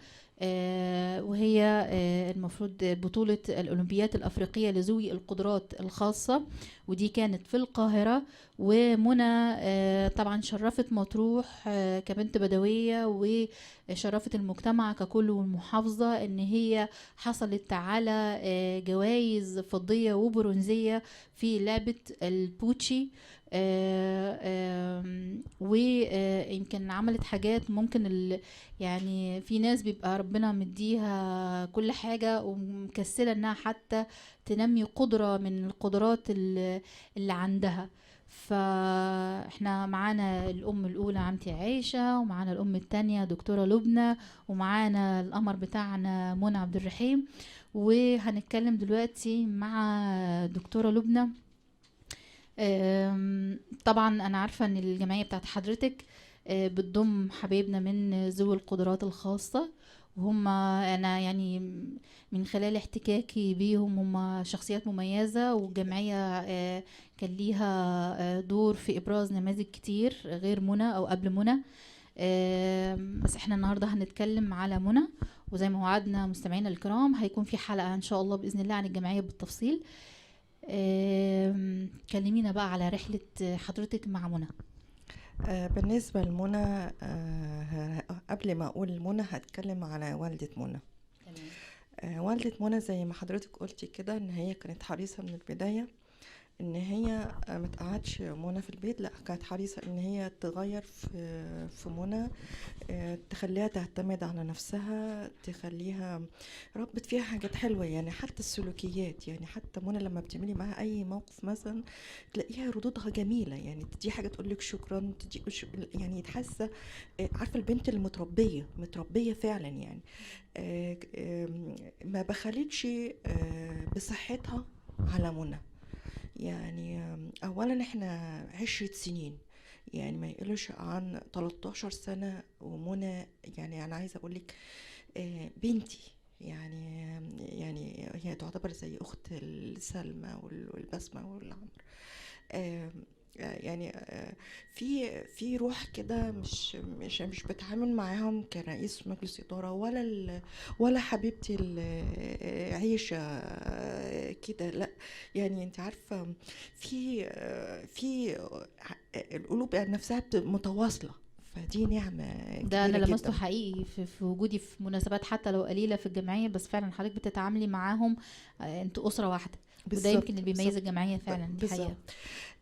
وهي المفروض بطولة الأولمبيات الأفريقية لذوي القدرات الخاصة، ودي كانت في القاهرة. ومنى طبعا شرفت مطروح كبنت بدوية، وشرفت المجتمع ككل والمحافظة ان هي حصلت على جوائز فضية وبرونزية في لعبة البوتشي، ويمكن عملت حاجات ممكن يعني في ناس بيبقى ربنا مديها كل حاجة ومكسلة انها حتى تنمي قدرة من القدرات اللي عندها. فاحنا معانا الام الاولى عمتي عايشة، ومعانا الام التانية دكتورة لبنى، ومعانا القمر بتاعنا منى عبد الرحيم. وهنتكلم دلوقتي مع دكتورة لبنى. طبعا انا عارفة ان الجمعية بتاعت حضرتك بتضم حبايبنا من ذوي القدرات الخاصة، وهم أنا يعني من خلال احتكاكي بيهم هم شخصيات مميزة، والجمعية كان ليها دور في إبراز نماذج كتير غير منى أو قبل منى. بس احنا النهاردة هنتكلم على منى، وزي ما وعدنا مستمعينا الكرام هيكون في حلقة إن شاء الله بإذن الله عن الجمعية بالتفصيل. كلمينا بقى على رحلة حضرتك مع منى. بالنسبة لمنى، قبل ما أقول منى هتكلم على والدة منى. والدة منى زي ما حضرتك قلتي كده إن هي كانت حريصة من البداية إن هي ما تقعدش منى في البيت، لا كانت حريصة إن هي تغير في منى، تخليها تعتمد على نفسها، تخليها ربت فيها حاجات حلوة. يعني حتى السلوكيات، يعني حتى منى لما بتعملي معاها أي موقف مثلا تلاقيها ردودها جميلة، يعني تدي حاجة تقولك شكرا، تدي يعني تحسه عارفة البنت متربية فعلا. يعني ما بخلتش بصحتها على منى. يعني اولا احنا 10 سنين، يعني ما يقلش عن 13 سنة، ومنى يعني انا عايزة اقولك بنتي، يعني هي تعتبر زي اخت السلمى والبسمة والعمر. يعني في روح كده، مش بتعامل معاهم كرئيس مجلس إدارة ولا حبيبتي عيشة كده، لا. يعني انت عارفة في القلوب نفسها متواصلة، فدي نعمة ده انا كبيرة لمسته جدا. حقيقي في وجودي في مناسبات حتى لو قليله في الجمعيه، بس فعلا حضرتك بتتعاملي معاهم انتوا اسره واحده، وده يمكن اللي بيميز الجمعيه فعلا، دي حقيقه.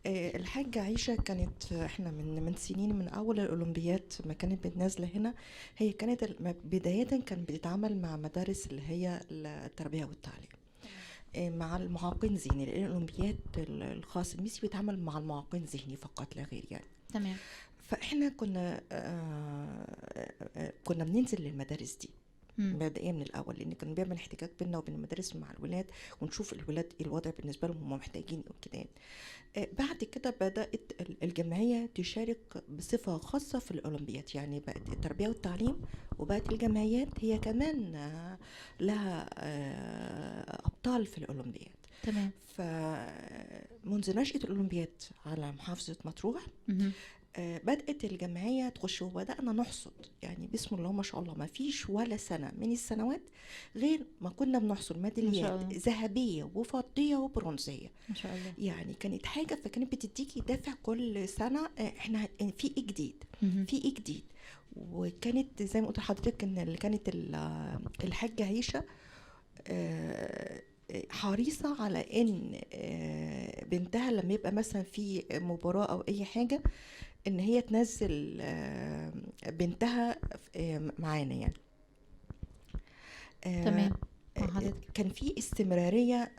الحاجة عيشة كانت احنا من سنين، من اول الاولمبيات ما كانت بتنازل هنا، هي كانت بداية كانت بتتعامل مع مدارس اللي هي التربية والتعليم مع المعاقين ذهني، لان الاولمبياد الخاص الميسي بيتعامل مع المعاقين ذهني فقط لا غير يعني. تمام. فاحنا كنا بننزل للمدارس دي مبدئيا من الاول، لان كان بيعمل احتكاك بيننا وبين المدارس مع الولاد، ونشوف الولاد ايه الوضع بالنسبه لهم، هم محتاجين وكده. بعد كده بدات الجمعيه تشارك بصفه خاصه في الاولمبياد، يعني بقت التربيه والتعليم وبقت الجمعيات هي كمان لها ابطال في الاولمبياد. تمام. فمنذ نشأة الأولمبياد على محافظة مطروح بدأت الجمعية تخش، وبدأنا نحصد، يعني بسم الله ما شاء الله ما فيش ولا سنة من السنوات غير ما كنا بنحصد ميداليات ذهبية وفضية وبرونزية ما شاء الله. يعني كانت حاجة، فكانت بتديكي دافع كل سنة احنا في ايه جديد، في ايه جديد. وكانت زي ما قلت لحضرتك ان اللي كانت الحاجة عيشة حريصة على ان بنتها لما يبقى مثلا في مباراة او اي حاجة ان هي تنزل بنتها معانا يعني. تمام. كان في استمرارية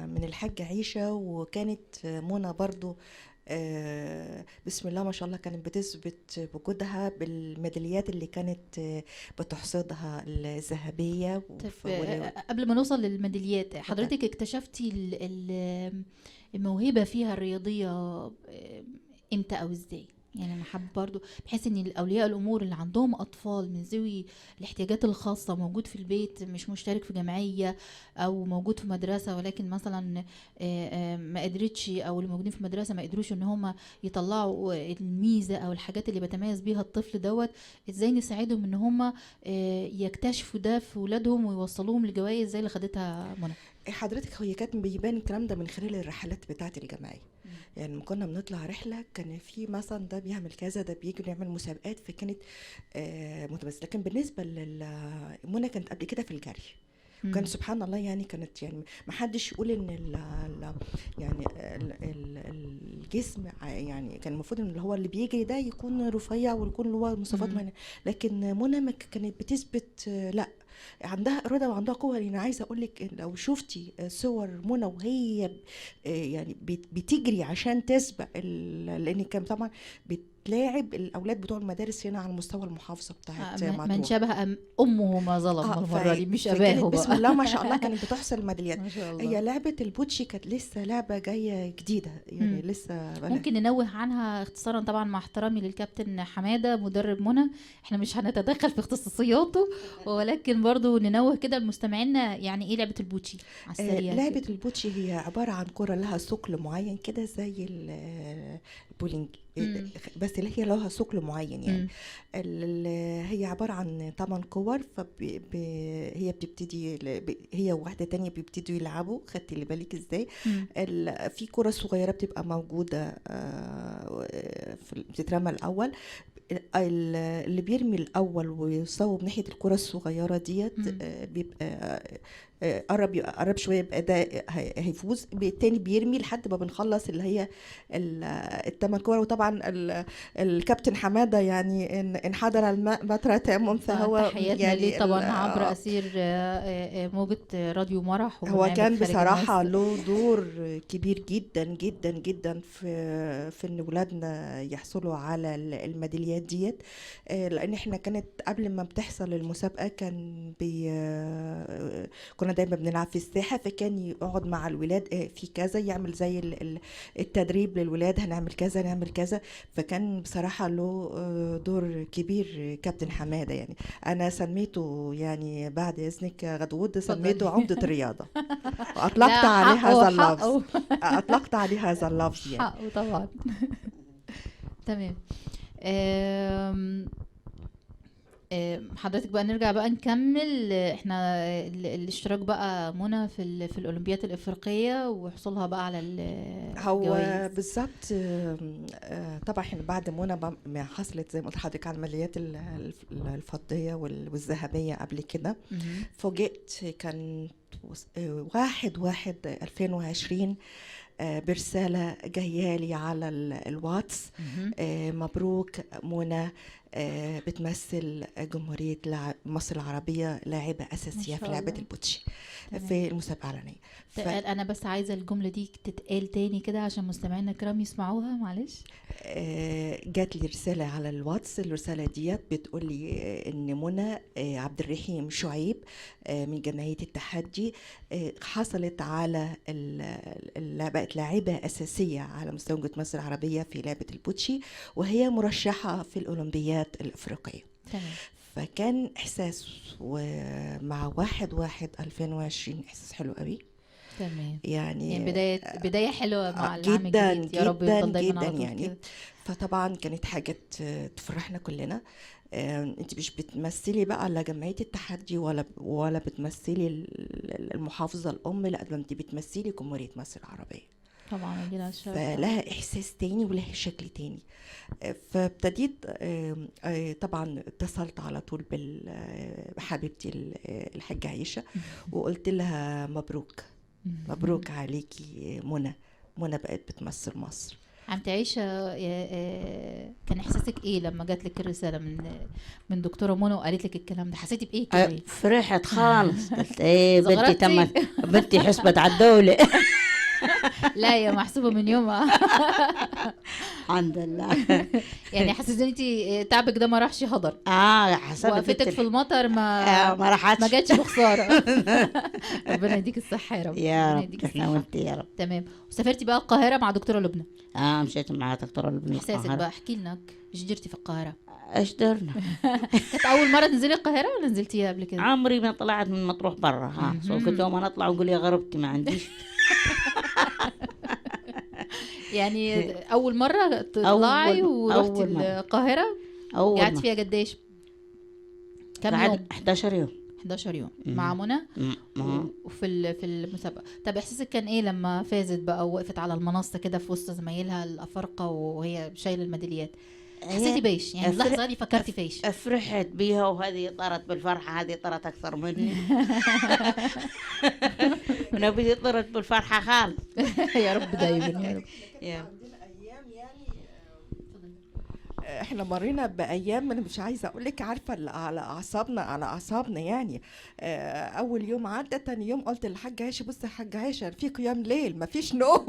من الحاجة عيشة، وكانت منى برضو بسم الله ما شاء الله كانت بتثبت وجودها بالميداليات اللي كانت بتحصدها الذهبية. قبل ما نوصل للميداليات، حضرتك اكتشفتي الموهبة فيها الرياضية امتى او ازاي؟ يعني انا حابه برضو بحيث ان الاولياء الامور اللي عندهم اطفال من ذوي الاحتياجات الخاصه موجود في البيت، مش مشترك في جمعيه او موجود في مدرسه، ولكن مثلا ما قدرتش، او اللي موجودين في مدرسه ما قدروش ان هم يطلعوا الميزه او الحاجات اللي بيتميز بيها الطفل دوت، ازاي نساعدهم ان هم يكتشفوا ده في ولادهم ويوصلوهم لجوائز زي اللي خدتها منى؟ حضرتك هي كانت بيبان الكلام ده من خلال الرحلات بتاعه الجمعيه. يعني لما كنا بنطلع رحله كان في مثلا ده بيعمل كذا، ده بيجي يعمل مسابقات، فكانت متميزه. لكن بالنسبه منى كانت قبل كده في الجري، وكان سبحان الله يعني كانت يعني ما حدش يقول ان يعني الجسم يعني كان المفروض ان اللي هو اللي بيجري ده يكون رفيع ويكون اللي هو مواصفات لكن منى كانت بتثبت لا عندها إرادة وعندها قوة. يعني عايزة أقول لك لو شفتي صور منى وهي يعني بتجري عشان تسبق، لأن كان طبعا بتلاعب الاولاد بتوع المدارس هنا على مستوى المحافظه بتاعت من مطروح. شبه امه ما ظلم المره دي، مش اباه فكانت بسم بقى. الله ما شاء الله كانت بتحصل ميداليات. ما شاء الله. هي لعبه البوتشي كانت لسه لعبه جايه جديده يعني لسه ممكن ننوه عنها اختصارا طبعا مع احترامي للكابتن حماده مدرب منى، احنا مش هنتدخل في اختصاصياته، ولكن برضو ننوه كده لمستمعينا يعني ايه لعبه البوتشي على السريع. لعبه البوتشي هي عباره عن كره لها ثقل معين كده زي البولينج، بس هي لها ثقل معين يعني. هي عباره عن 8 كور، هي بتبتدي هي وواحده تانية بيبتدوا يلعبوا. خدتي اللي بالك ازاي؟ في كره صغيره بتبقى موجوده بتترمى الاول، اللي بيرمي الاول ويصوب ناحيه الكره الصغيره ديت بيبقى قرب شويه يبقى ده هيفوز. التاني بيرمي لحد ما بنخلص اللي هي الثمان كور. وطبعا الكابتن حماده يعني ان حضر المطرة تمام، فهو تحياتنا يعني ليه طبعا عبر اسير موجة راديو مرح. هو كان بصراحه له دور كبير جدا جدا جدا في ان ولادنا يحصلوا على الميداليات ديت، لان احنا كانت قبل ما بتحصل المسابقه كنا دايما بنلعب في الساحه، فكان يقعد مع الولاد في كذا، يعمل زي التدريب للولاد، هنعمل كذا نعمل كذا. فكان بصراحه له دور كبير كابتن حماده. يعني انا سميته يعني بعد اذنك غدود سميته عمده الرياضه، واطلقت عليه هذا اللفظ. اطلقت عليه هذا اللفظ يعني. حقه طبعا. تمام. حضرتك بقى نرجع بقى نكمل احنا الاشتراك بقى منى في الاولمبيات الافريقيه وحصولها بقى على هو بالظبط. طبعا احنا بعد منى ما حصلت زي ما قلت لحضرتك على الميداليات الفضيه والذهبيه قبل كده، فوجئت كان 1/1/2020 برسالة جايالي على الواتس، مبروك منى بتمثل جمهورية مصر العربية لاعبة أساسية في لعبة البوتشي في المسابقة العالمية. أنا بس عايزة الجملة دي تتقال تاني كده عشان مستمعينا الكرام يسمعوها، معلش. جات لي رسالة على الواتس، الرسالة ديت بتقول لي إن منى عبد الرحيم شعيب من جمعية التحدي حصلت على بقت لاعبة أساسية على مستوى جمهورية مصر العربية في لعبة البوتشي، وهي مرشحة في الأولمبيات الأفريقية. تمام. فكان إحساس، ومع 1/1/2020 إحساس حلو قوي. تمام. يعني بداية حلوة مع العام جدا الجديد. يا رب يفضل دايما على طول يعني كده. فطبعا كانت حاجة تفرحنا كلنا. انت مش بتمثلي بقى لا جمعية التحدي ولا بتمثلي المحافظة الأم، لا انت بتمثلي جمهورية مصر العربية. طبعا لها الشرف، فلها إحساس تاني ولها شكل تاني. فابتديت طبعا اتصلت على طول بحبيبتي الحاجة عيشة وقلت لها مبروك مبروك عليكي منى بقت بتمثل مصر. عم تعيشة، كان احساسك ايه لما جات لك الرسالة من دكتورة منى وقالت لك الكلام ده؟ حسيتي بايه كده؟ فرحت خالص. قلت ايه بنتي حسبت على الدولة. لا يا محسوبة من يومها. الحمد لله. يعني حسيت ان انت تعبك ده ما راحش هدر. حسبت وقفتك في المطر ما راحتش، ما جاتش بخسارة. ربنا يديك الصحة يا رب. يا رب احنا وانت يا رب. تمام. وسافرتي بقى القاهرة مع دكتورة لبنى؟ مشيت مع دكتورة لبنى. احساسك بقى، احكي لنا، ايش جرتي في القاهرة؟ ايش درنا؟ كانت اول مرة تنزلي القاهرة ولا نزلتيها قبل كده؟ عمري ما طلعت من مطروح برا. كنت يوم انا اطلع واقول يا غربتي ما عنديش. يعني اول مرة تطلعي ورحتي القاهرة؟ قعدت فيها قديش؟ كم يوم؟ 11 يوم. 11 يوم مع منى وفي المسابقة. طب احساسك كان ايه لما فازت بقى ووقفت على المنصة كده في وسط زمايلها الافارقة وهي شايلة الميداليات؟ حسيتي بايش يعني اللحظة دي؟ فكرتي فيش؟ فرحت بيها، وهذه طارت بالفرحة، هذه طارت أكثر مني. ونبي طارت بالفرحة خالص. يا رب دايما يا رب. عندنا أيام يعني احنا مرينا بايام، انا مش عايزه اقول لك، عارفه على اعصابنا يعني. اول يوم عدى، تاني يوم قلت للحاجه عائشه بصي يا حاجه عائشه في قيام ليل مفيش نوم.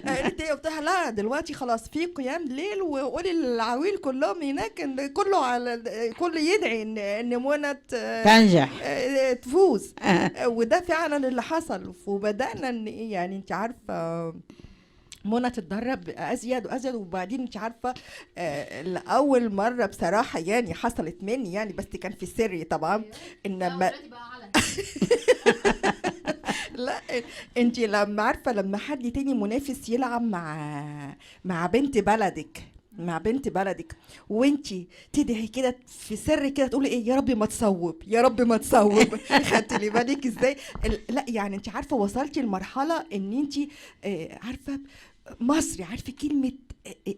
قالت ايه؟ قلت لها لا دلوقتي خلاص في قيام ليل، وقولي للعويل كلهم هناك ان كله على كله يدعي ان منى تنجح. تفوز. وده فعلا اللي حصل. وبدانا ان يعني انت عارفه منى تتدرب ازيد وازيد. وبعدين انت عارفه لاول مره بصراحه يعني حصلت مني يعني، بس كان في السر طبعا. انما لا انت لما عارفه لما حد تاني منافس يلعب مع بنت بلدك وانتي تدعي كده في سر كده تقولي ايه؟ يا رب ما تصوب، يا رب ما تصوب. خدتي لي بالك ازاي؟ لا يعني انت عارفه وصلتي لمرحله ان انتي عارفه مصري، عارفه كلمه هي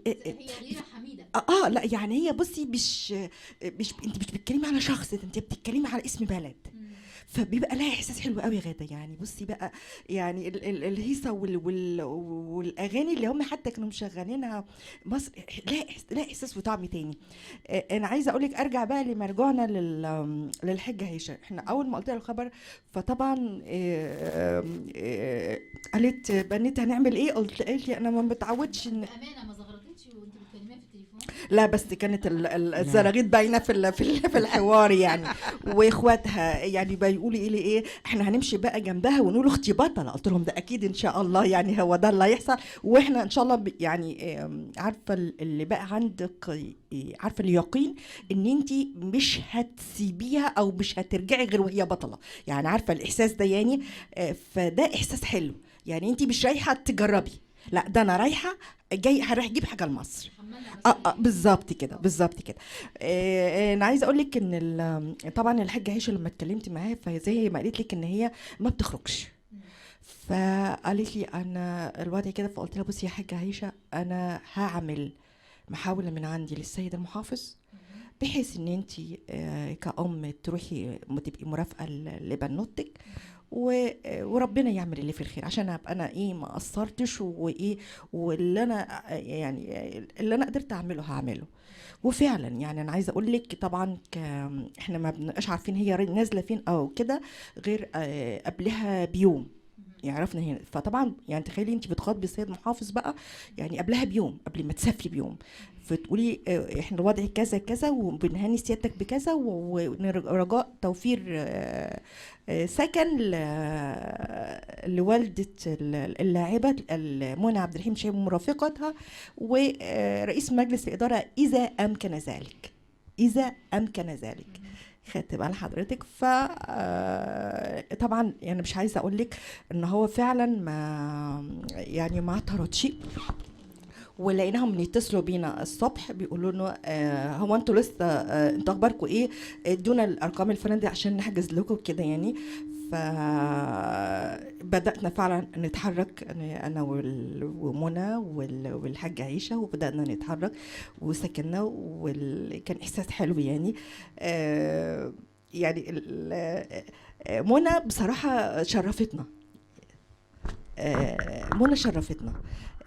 غيرة حميدة. لا يعني هي بصي مش انت مش بتتكلمي على شخص، انت بتتكلمي على اسم بلد. فبيبقى لها احساس حلو قوي غاده يعني. بصي بقى يعني الهيصه والاغاني اللي هم حتى كانوا مشغلينها مصر، لا احساس وطعم تاني. انا عايزه اقول لك ارجع بقى لمرجوعنا للحاجه عائشه. احنا اول ما قلت لها الخبر فطبعا قالت بنت هنعمل ايه؟ قالت لي انا ما متعودش ان بامانه ما زغرتتش وانت بتكلميها في التليفون. لا بس كانت الزراغيط باينه في الحوار يعني. واخواتها يعني بيقولوا ايه احنا هنمشي بقى جنبها ونقول اختي بطله. قلت لهم ده اكيد ان شاء الله يعني هو ده اللي هيحصل. واحنا ان شاء الله يعني عارفه اللي بقى عندك عارفه اليقين ان انت مش هتسيبيها او مش هترجعي غير وهي بطله يعني. عارفه الاحساس ده يعني. فده احساس حلو يعني. انت مش رايحه تجربي، لا ده انا رايحه جاي هروح اجيب حاجه لمصر. بالظبط كده بالظبط كده. انا عايزه اقول لك ان طبعا الحاجه عائشه لما اتكلمت معاها فزي ما قالت لك ان هي ما بتخرجش. فقالت لي انا الوضع كده. فقلت لها بصي يا حاجه عائشه انا هعمل محاوله من عندي للسيد المحافظ بحيث ان انت كأم تروحي تبقي مرافقه لبنوتك وربنا يعمل اللي في الخير عشان ابقى انا ما قصرتش واللي انا يعني اللي انا قدرت اعمله هعمله. وفعلا يعني انا عايزه اقول لك طبعا احنا ما بنبقاش عارفين هي نازله فين او كده غير قبلها بيوم يعرفنا هنا. فطبعا يعني تخيلي انت بتخاطبي السيد محافظ بقى يعني قبلها بيوم، قبل ما تسافري بيوم، فتقولي احنا الوضع كذا كذا وبنهني سيادتك بكذا ورجاء توفير سكن لوالدة اللاعبة منى عبد الرحيم شايب ومرافقتها ورئيس مجلس الإدارة إذا أمكن ذلك. إذا أمكن ذلك. خدت بال حضرتك؟ ف طبعا يعني مش عايزه اقول لك ان هو فعلا ما اعترضش. ولقيناهم بيتصلوا بينا الصبح بيقولوا لنا هو انتوا لسه انتوا اخباركم ايه؟ ادونا الارقام الفلانيه عشان نحجز لكم كده يعني. فبدأنا فعلا نتحرك انا ومنى والحاجه عائشه وبدأنا نتحرك وسكننا وكان احساس حلو يعني. يعني منى بصراحه شرفتنا. منى شرفتنا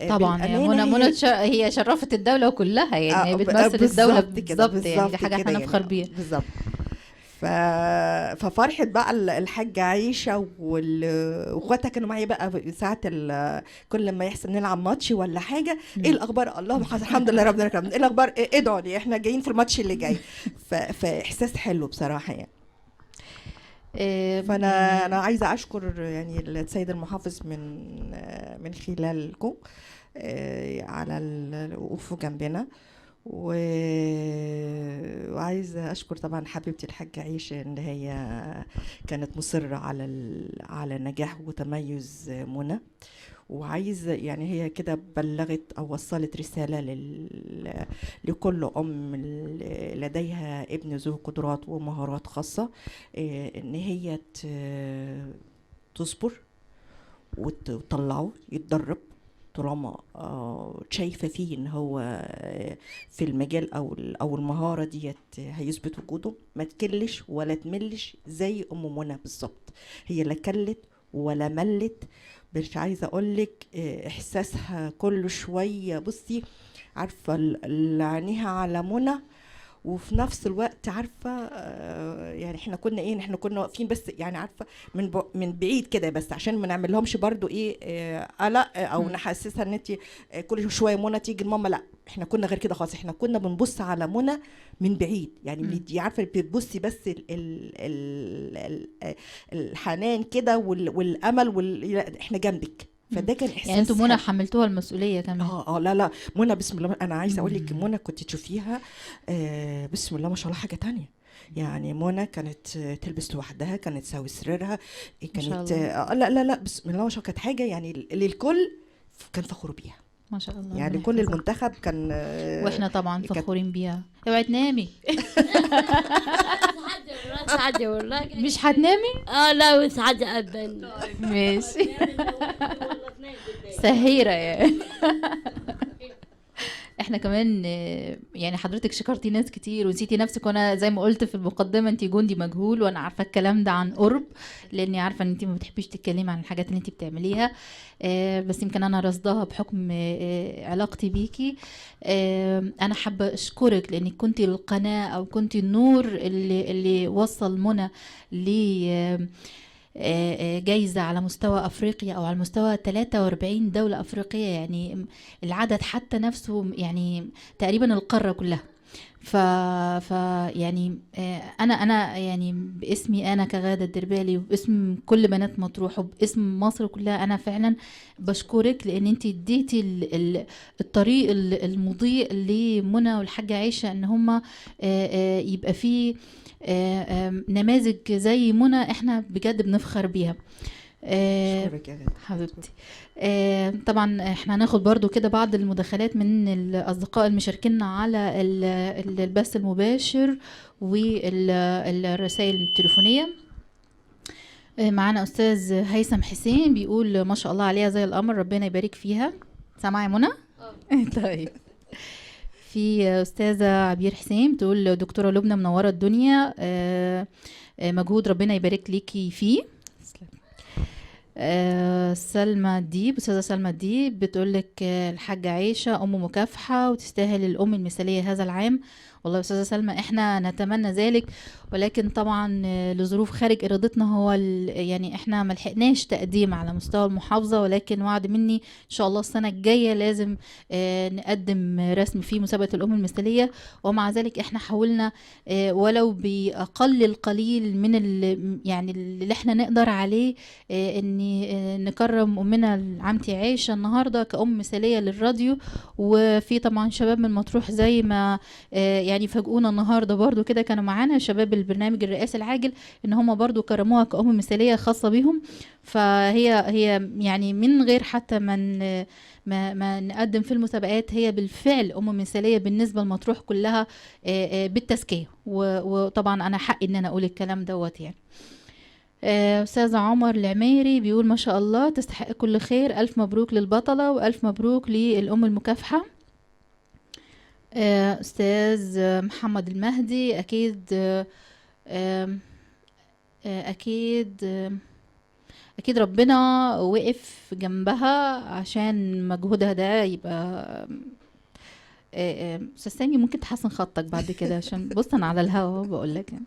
طبعا يا منى هي شرفت الدوله كلها يعني. هي بتمثل الدوله بالظبط يعني. دي حاجه احنا نفخر بيها بالظبط. ففرحت بقى الحاجة عائشة واخواتها كانوا معايا بقى ساعة كل ما يحصل نلعب ماتش ولا حاجة. ايه الاخبار؟ اللهم الحمد لله ربنا كرمنا. ايه الاخبار؟ ادعوا لي احنا جايين في الماتش اللي جاي. فاحساس حلو بصراحة يعني. فانا عايزة اشكر يعني السيد المحافظ من خلالكم على الوقوف جنبنا. وعايزه اشكر طبعا حبيبتي الحاجه عائشه ان هي كانت مصره على نجاح وتميز منى. وعايزه يعني هي كده بلغت او وصلت رساله لكل ام لديها ابن ذو قدرات ومهارات خاصه ان هي تصبر وتطلعه يتدرب طالما شايفه فيه ان هو في المجال او المهاره ديت هيثبت وجوده. ما تكلش ولا تملش زي ام منى بالظبط. هي لا كلت ولا ملت. مش عايزه اقول لك احساسها كل شويه. بصي عارفه عينيها على منى، وفي نفس الوقت عارفه يعني احنا كنا ايه، احنا كنا واقفين بس يعني عارفه من بعيد كده، بس عشان ما نعمل لهمش برضو ايه قلق او نحسسها ان انت كل شويه منى تيجي لماما، لا احنا كنا غير كده خالص، احنا كنا بنبص على منى من بعيد يعني من دي عارفه بتبصي بس الحنان كده والامل احنا جنبك، فده كان احساس يعني انتوا منى حملتوها المسؤوليه كمان. لا منى بسم الله، انا عايزه اقول لك منى كنت تشوفيها بسم الله ما شاء الله حاجه تانية. يعني منى كانت تلبس لوحدها، كانت تسوي سريرها، كانت لا بسم الله ما شاء الله، كانت حاجه يعني للكل كان فخور بيها ما شاء الله، يعني كل المنتخب كان واحنا طبعا فخورين بيها. اوعي تنامي. سعدي والله. مش هتنامي؟ لا وسعدي ابدا. ماشي. سهيرة يعني. احنا كمان يعني حضرتك شكرتي ناس كتير ونسيتي نفسك، وانا زي ما قلت في المقدمه انت جندي مجهول، وانا عارفه الكلام ده عن قرب، لاني عارفه ان انت ما بتحبيش تتكلمي عن الحاجات اللي انت بتعمليها، بس يمكن انا رصدها بحكم علاقتي بيكي. انا حابه اشكرك لانك كنتي القناه او كنتي النور اللي وصل منى ل جايزة على مستوى أفريقيا أو على مستوى 43 دولة أفريقية، يعني العدد حتى نفسه يعني تقريبا القارة كلها. ف يعني أنا يعني باسمي أنا كغادة الدربالي وباسم كل بنات مطروح وباسم مصر كلها، أنا فعلا بشكرك لأن أنت اديتي الطريق المضيء لمنى والحاجة عيشة، إن هما يبقى فيه نماذج زي منى احنا بجد بنفخر بيها. حبيبتي. طبعا احنا هناخد برضو كده بعض المداخلات من الاصدقاء المشاركين على البث المباشر والرسائل التليفونيه. معانا استاذ هيثم حسين بيقول ما شاء الله عليها زي القمر، ربنا يبارك فيها. سامعه يا منى؟ طيب. في أستاذة عبير حسين تقول دكتورة لبنى منورة الدنيا، مجهود ربنا يبارك ليكي فيه. سلمى الديب، أستاذة سلمى الديب بتقولك الحاجة عيشة أم مكافحة وتستاهل الأم المثالية هذا العام. والله يا أستاذة سلمى احنا نتمنى ذلك، ولكن طبعا لظروف خارج إرادتنا هو يعني احنا ملحقناش تقديم على مستوى المحافظة، ولكن وعد مني إن شاء الله السنة الجاية لازم نقدم رسم في مسابقة الأم المثالية. ومع ذلك احنا حاولنا ولو بأقل القليل من يعني اللي احنا نقدر عليه ان نكرم أمنا عمتي عيشة النهاردة كأم مثالية للراديو. وفي طبعا شباب من مطروح زي ما يعني فاجئونا النهارده برضو كده، كانوا معانا شباب البرنامج الرئاسي العاجل ان هم برضو كرموها كأم مثالية خاصة بيهم. فهي يعني من غير حتى ما نقدم في المسابقات، هي بالفعل أم مثالية بالنسبة لمطروح كلها بالتزكية. وطبعا انا حقي ان انا اقول الكلام دوت يعني. أستاذ عمر العميري بيقول ما شاء الله تستحق كل خير، ألف مبروك للبطلة وألف مبروك للأم المكافحة. أستاذ محمد المهدي أكيد ربنا وقف جنبها عشان مجهودها ده يبقى. أستاذ سامي ممكن تحسن خطك بعد كده عشان بص أنا على الهوا بقول لك يعني.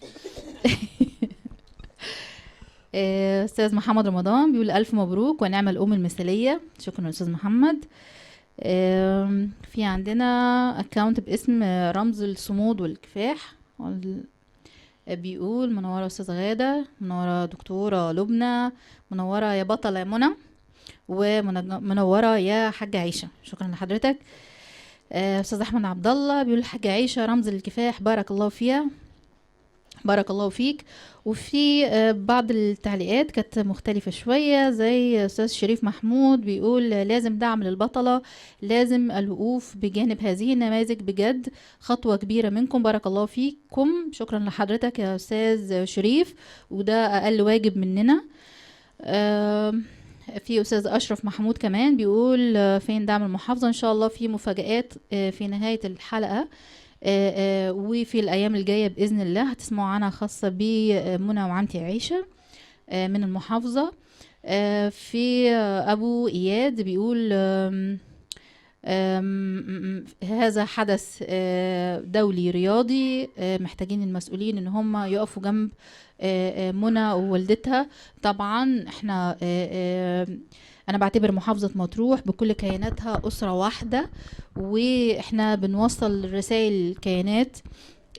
أستاذ محمد رمضان بيقول ألف مبروك ونعم الأم المثالية. شكرا أستاذ محمد. في عندنا اكاونت باسم رمز الصمود والكفاح بيقول منورة أستاذ غادة، منورة دكتورة لبنى، منورة يا بطلة يا منى، ومنورة يا حاجة عيشة. شكرا لحضرتك. أستاذ أحمد عبد الله بيقول حاجة عيشة رمز الكفاح، بارك الله فيها، بارك الله فيك. وفي بعض التعليقات كانت مختلفة شوية، زي أستاذ شريف محمود بيقول لازم دعم للبطلة، لازم الوقوف بجانب هذه النماذج، بجد خطوة كبيرة منكم، بارك الله فيكم. شكرا لحضرتك يا أستاذ شريف، وده أقل واجب مننا. في أستاذ أشرف محمود كمان بيقول فين دعم المحافظة؟ إن شاء الله في مفاجآت في نهاية الحلقة وفي الأيام الجاية بإذن الله هتسمعوا عنها، خاصة بمنى وعمتي عيشة من المحافظة. في أبو إياد بيقول هذا حدث دولي رياضي، محتاجين المسؤولين ان هم يقفوا جنب منى ووالدتها. طبعا احنا انا بعتبر محافظة مطروح بكل كياناتها اسرة واحدة، واحنا بنوصل رسائل الكيانات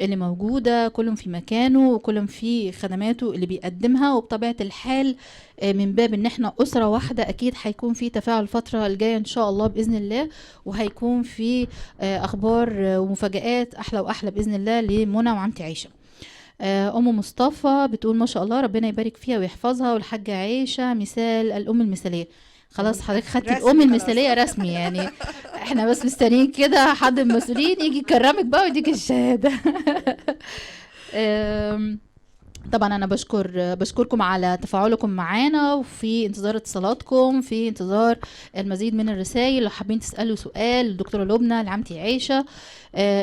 اللي موجودة كلهم في مكانه وكلهم في خدماته اللي بيقدمها. وبطبيعة الحال من باب ان احنا اسرة واحدة اكيد هيكون في تفاعل الفترة الجاية ان شاء الله باذن الله، وهيكون في اخبار ومفاجآت احلى واحلى باذن الله لمنى وعمتي عيشة. ام مصطفى بتقول ما شاء الله ربنا يبارك فيها ويحفظها، والحاجة عيشة مثال الام المثالية. خلاص حضرتك خدتي رسمي الام خلاص. المثاليه رسمي يعني. احنا بس مستنيين كده حد من المسؤولين يجي يكرمك بقى ويديك الشهاده. طبعا انا بشكركم على تفاعلكم معانا، وفي انتظار اتصالاتكم، في انتظار المزيد من الرسائل. لو حابين تسالوا سؤال الدكتوره لبنى لعمتي عيشه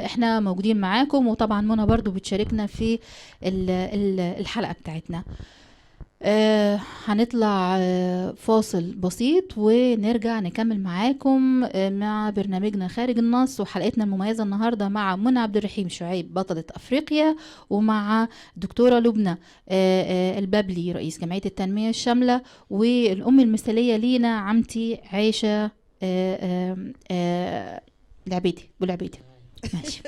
احنا موجودين معاكم. وطبعا منى برضو بتشاركنا في الحلقه بتاعتنا. هنطلع فاصل بسيط ونرجع نكمل معاكم مع برنامجنا خارج النص، وحلقتنا المميزة النهاردة مع منى عبد الرحيم شعيب بطلة أفريقيا، ومع دكتورة لبنى البابلي رئيس جمعية التنمية الشاملة، والأم المثالية لينا عمتي عيشة العبيدي بالعبيدي. ماشي.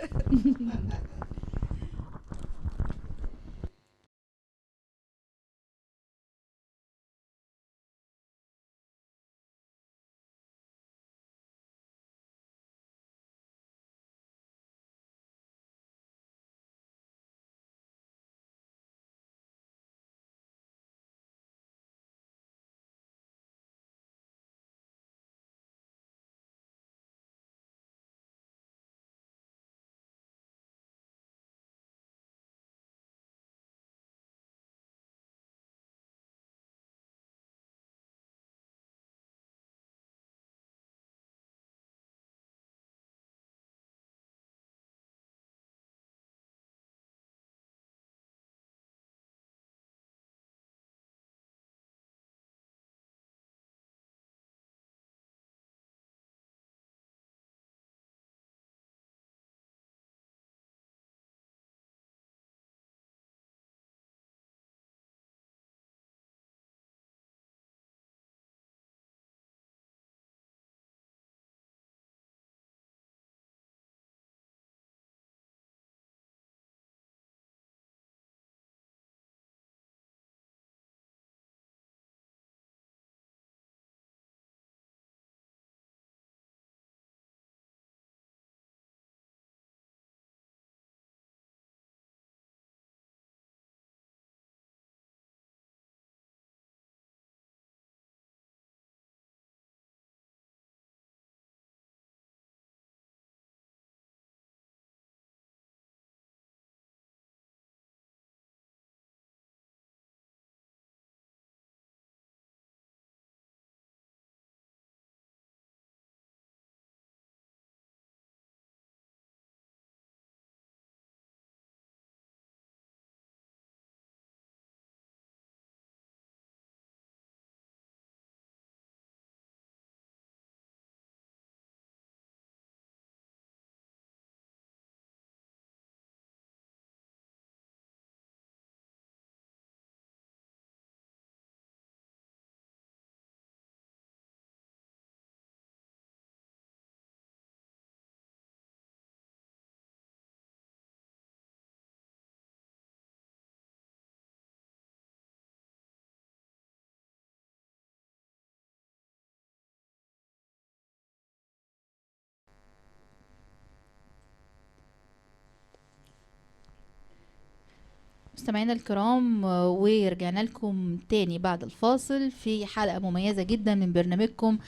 مستمعينا الكرام، ورجعنا لكم تاني بعد الفاصل في حلقة مميزة جدا من برنامجكم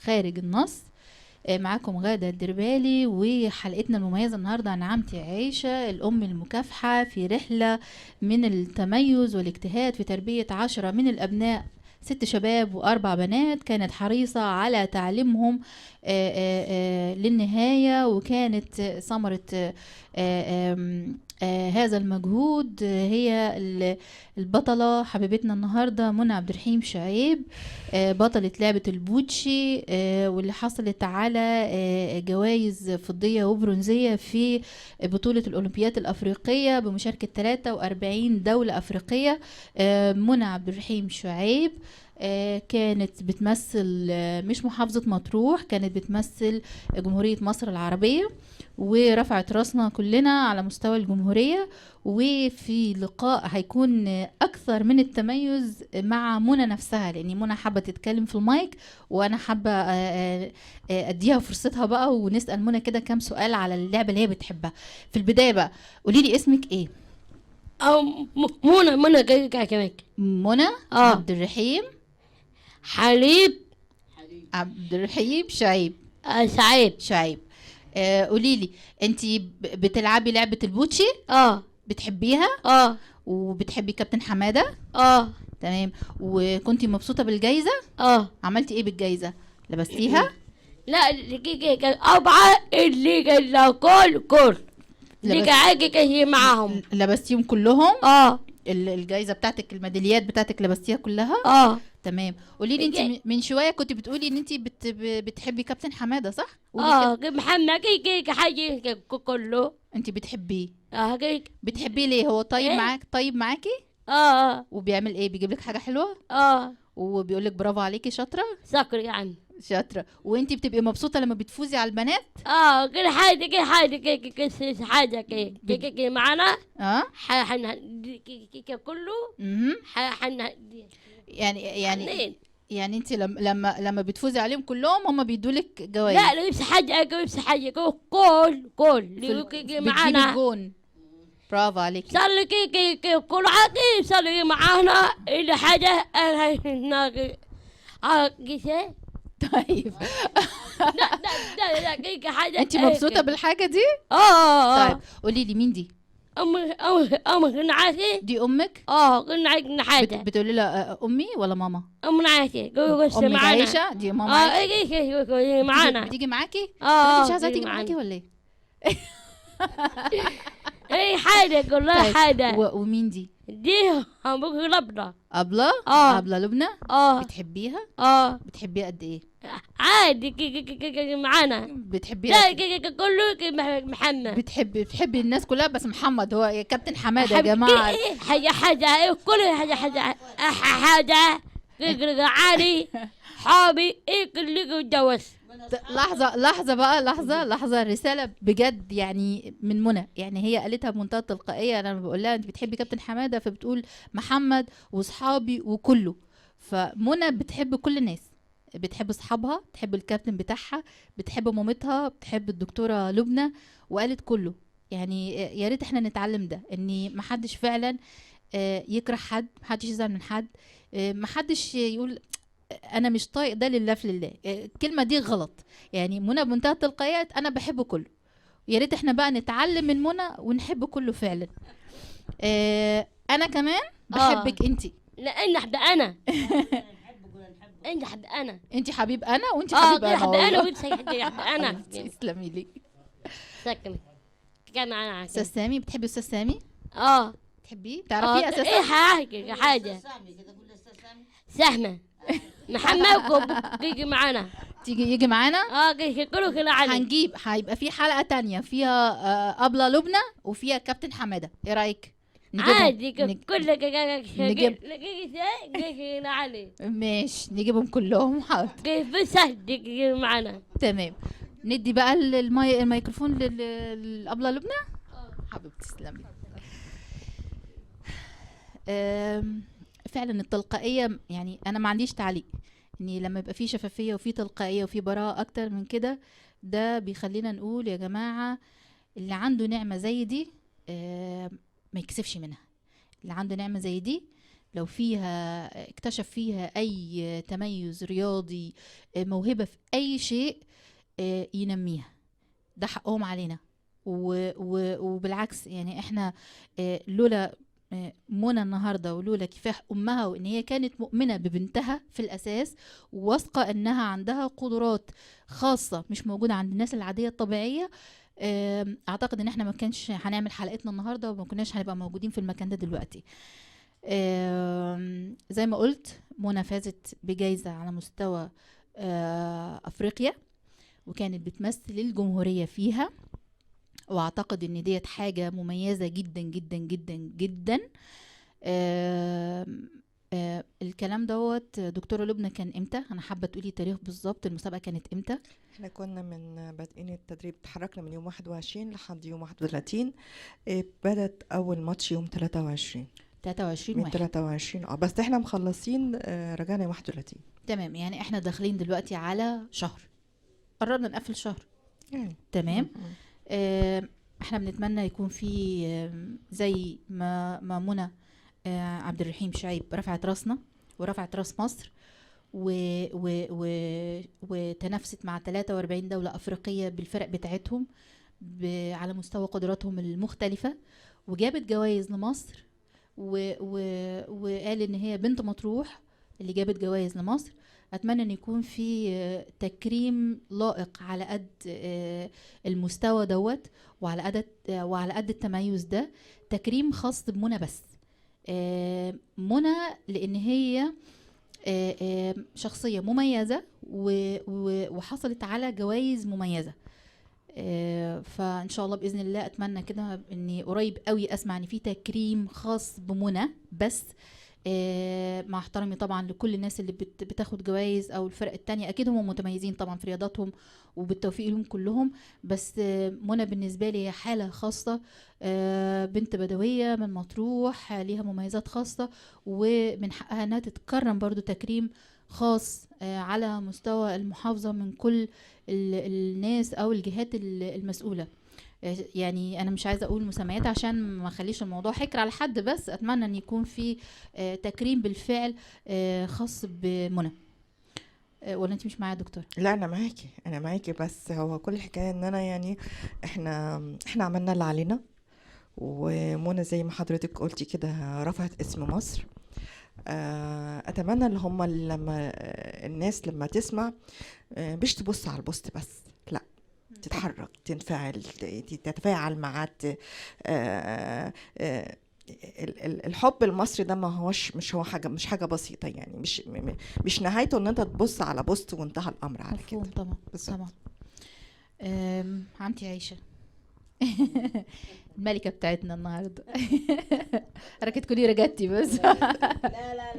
خارج النص. معاكم غادة الدربالي، وحلقتنا المميزة النهاردة عن عمتي عيشة الأم المكافحة في رحلة من التميز والاجتهاد في تربية 10 من الأبناء، 6 شباب و4 بنات. كانت حريصة على تعليمهم للنهاية، وكانت ثمرة هذا المجهود. هي البطلة حبيبتنا النهاردة منى عبد الرحيم شعيب، بطلة لعبة البوتشي، واللي حصلت على جوائز فضية وبرونزية في بطولة الأولمبياد الأفريقية بمشاركة 43 دولة أفريقية. منى عبد الرحيم شعيب كانت بتمثل مش محافظة مطروح، كانت بتمثل جمهورية مصر العربية، ورفعت راسنا كلنا على مستوى الجمهورية. وفي لقاء هيكون أكثر من التميز مع منى نفسها، لأن منى حابة تتكلم في المايك، وأنا حابة أديها فرصتها بقى، ونسأل منى كده كام سؤال على اللعبة اللي هي بتحبها. في البداية بقى قوليلي اسمك إيه؟ منى كمان. منى عبد الرحيم عبد الرحيم شعيب. شعيب. قوليلي انتي بتلعبي لعبة البوتشي؟ بتحبيها؟ وبتحبي كابتن حمادة؟ تمام. وكنتي مبسوطة بالجايزة؟ عملتي ايه بالجايزة؟ لبستيها؟ لا أربعة اللي كل اللي كان معاهم. لبستيهم كلهم؟ الجايزة بتاعتك، الميداليات بتاعتك لبستيها كلها؟ تمام. قولي لي انت من شويه كنت بتقولي ان انت بتحبي كابتن حماده، صح؟ محمد حاجه كله انت بتحبيه. بتحبيه ليه؟ هو طيب معاكي؟ وبيعمل ايه؟ بيجيب لك حاجه حلوه؟ وبيقول لك برافو عليكي، شاطره يعني. شاطره. وانت بتبقي مبسوطه لما بتفوزي على البنات؟ كل حاجه كده معانا. كله يعني انت لما بتفوزي عليهم كلهم هم بيدولك جوائز؟ لا لبس حاجه كل معانا الجون. برافو عليكي. صار كل حاجه صار معانا الى حاجه طيب. لا حاجه. انت مبسوطه بالحاجه دي؟ طيب قولي لي مين دي؟ أمك نعاسي. دي أمك؟ قلنا حاجة. بتقولي لها أمي ولا ماما؟ أم نعاسي. أمي عايشة؟ دي ماما عايشة. معانا. بتيجي معاكي؟ مش عايزة تيجي معاكي ولا إيه؟ أي حاجة كلها حاجة. ومين دي؟ دي أبوك لبنى. أبلة؟ أبلة لبنى؟ بتحبيها؟ بتحبيها قد إيه؟ عادي معانا. بتحبيها؟ لا كله محمد. بتحبي الناس كلها، بس محمد هو كابتن حمادة يا جماعة. حاجة كل حاجة عالي حابي كله يتجوز. لحظة رسالة بجد يعني من منى، يعني هي قالتها بمنتهى التلقائية. انا بقول لها انت بتحبي كابتن حمادة، فبتقول محمد واصحابي وكله. فمنى بتحب كل الناس، بتحب اصحابها، بتحب الكابتن بتاعها، بتحب مامتها، بتحب الدكتورة لبنى، وقالت كله. يعني يا ريت احنا نتعلم ده، ان محدش فعلا يكره حد، محدش يزعل من حد، محدش يقول انا مش طايق ده لله في لله. الكلمه دي غلط. يعني منى بمنتهى التلقائيه انا بحب كله. يا ريت احنا بقى نتعلم من منى ونحب كله فعلا. انا كمان بحبك انتي. لا انا احب انا. انت حب انا. انت حبيب انا وانت حبيب انا. حبيب انا وانت حبيب انا. تسلمي لي. سكن كان معانا استاذ سامي. بتحبي استاذ سامي؟ تحبيه؟ تعرفيه اساسا؟ ايه حاجه سهمه محمد يجي معانا. يجي معانا؟ كله كده عادي. هيبقى في حلقة تانية فيها أبلة لبنى وفيها كابتن حمادة. ايه رأيك؟ عادي كل نجيب علي. ماشي نجيبهم كلهم. حاضر. كيف سهل يجي معانا. تمام. ندي بقى الميكروفون لأبلة لبنى. حبيبتي تسلمي. فعلا التلقائية، يعني أنا ما عنديش تعليق. يعني لما يبقى في شفافية وفي تلقائية وفي براءة أكتر من كده، ده بيخلينا نقول يا جماعة اللي عنده نعمة زي دي ما يكسفش منها. اللي عنده نعمة زي دي لو فيها اكتشف فيها أي تميز رياضي، موهبة في أي شيء، ينميها. ده حقهم علينا. وبالعكس يعني احنا لولا منى النهارده ولولا كفاح امها، وان هي كانت مؤمنه ببنتها في الاساس، وواثقه انها عندها قدرات خاصه مش موجوده عند الناس العاديه الطبيعيه، اعتقد ان احنا ما كانش هنعمل حلقتنا النهارده وما كناش هنبقى موجودين في المكان ده دلوقتي. زي ما قلت منى فازت بجائزة على مستوى افريقيا، وكانت بتمثل الجمهورية فيها، واعتقد ان ديت حاجة مميزة جدا جدا جدا جدا. الكلام دوت دكتورة لبنى كان امتى؟ انا حابة تقولي تاريخ بالظبط المسابقة كانت امتى؟ احنا كنا من بادئين التدريب، اتحركنا من يوم 21 لحد يوم 31. بدأت اول ماتش يوم 23 23 من 23 بس احنا مخلصين رجعنا يوم 31. تمام، يعني احنا داخلين دلوقتي على شهر، قررنا نقفل شهر. يعني تمام. احنا بنتمنى يكون في زي ما منى عبد الرحيم شعيب رفعت راسنا ورفعت راس مصر وتنافست مع 43 دولة أفريقية بالفرق بتاعتهم على مستوى قدراتهم المختلفة، وجابت جوائز لمصر، وقال ان هي بنت مطروح اللي جابت جوائز لمصر. اتمنى ان يكون في تكريم لائق على قد المستوى دوت وعلى قد التميز ده، تكريم خاص بمنى بس. منى لان هي شخصية مميزة وحصلت على جوائز مميزة. فان شاء الله باذن الله اتمنى كده اني قريب قوي اسمع ان في تكريم خاص بمنى بس، مع احترامي طبعا لكل الناس اللي بتاخد جوائز او الفرق التانية، اكيد هم متميزين طبعا في رياضاتهم وبالتوفيق لهم كلهم، بس منى بالنسبه لي هي حاله خاصه، بنت بدويه من مطروح ليها مميزات خاصه، ومن حقها انها تتكرم برضو تكريم خاص على مستوى المحافظه من كل الناس او الجهات المسؤوله. يعني انا مش عايزه اقول مسميات عشان ما اخليش الموضوع حكر على حد، بس اتمنى ان يكون في تكريم بالفعل خاص بمنى. ولا انت مش معايا يا دكتور؟ لا انا معاكي بس هو كل الحكايه ان انا يعني احنا عملنا اللي علينا، ومنى زي ما حضرتك قلتي كده رفعت اسم مصر. اتمنى ان هم لما الناس لما تسمع مش تبص على البوست بس، لا تتحرك، تنفعل، تتفاعل مع الحب المصري ده ما هوش مش حاجه بسيطه، يعني مش نهايته ان انت تبص على بوست وانتهى الامر على كده. طبعا طبعا. عمتي عايشه الملكه بتاعتنا النهارده. ركت تكوني رجعتي بس. لا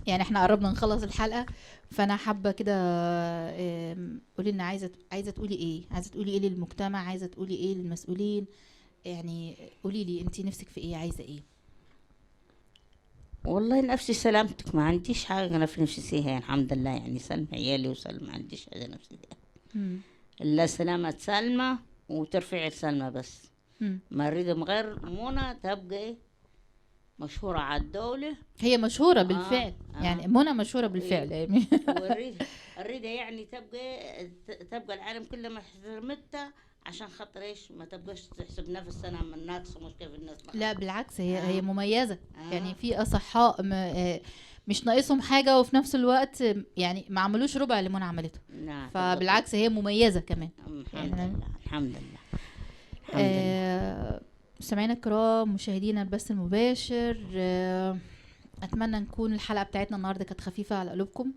يعني احنا قربنا نخلص الحلقه، فانا حابه كده قولي لنا عايزه تقولي ايه، عايزه تقولي ايه للمجتمع، عايزه تقولي ايه للمسؤولين، يعني قولي لي انت نفسك في ايه، عايزه ايه؟ والله نفسي سلامتك، ما عنديش حاجة أنا في نفسي فيها يعني الحمد لله، يعني سلم عيالي وسلم، ما عنديش حاجة نفسي فيها إلا سلامة سلمى وترفيع السلمى بس. ما أريد غير منى تبقى إيه مشهورة على الدولة. هي مشهورة بالفعل. يعني منى مشهورة بالفعل. يعني أريد يعني تبقى العالم كله محترمتها، عشان خاطر ايش ما تبقاش تحسب نفس سنة من ناقصة، مش كيف الناس لا بالعكس، هي مميزة. يعني في أصحاء مش ناقصهم حاجة، وفي نفس الوقت يعني ما عملوش ربع اللي منى عملته. نعم. فبالعكس هي مميزة كمان. الحمد لله. مستمعينا الكرام، مشاهدينا البث المباشر، اتمنى نكون الحلقة بتاعتنا النهاردة كانت خفيفة على قلوبكم،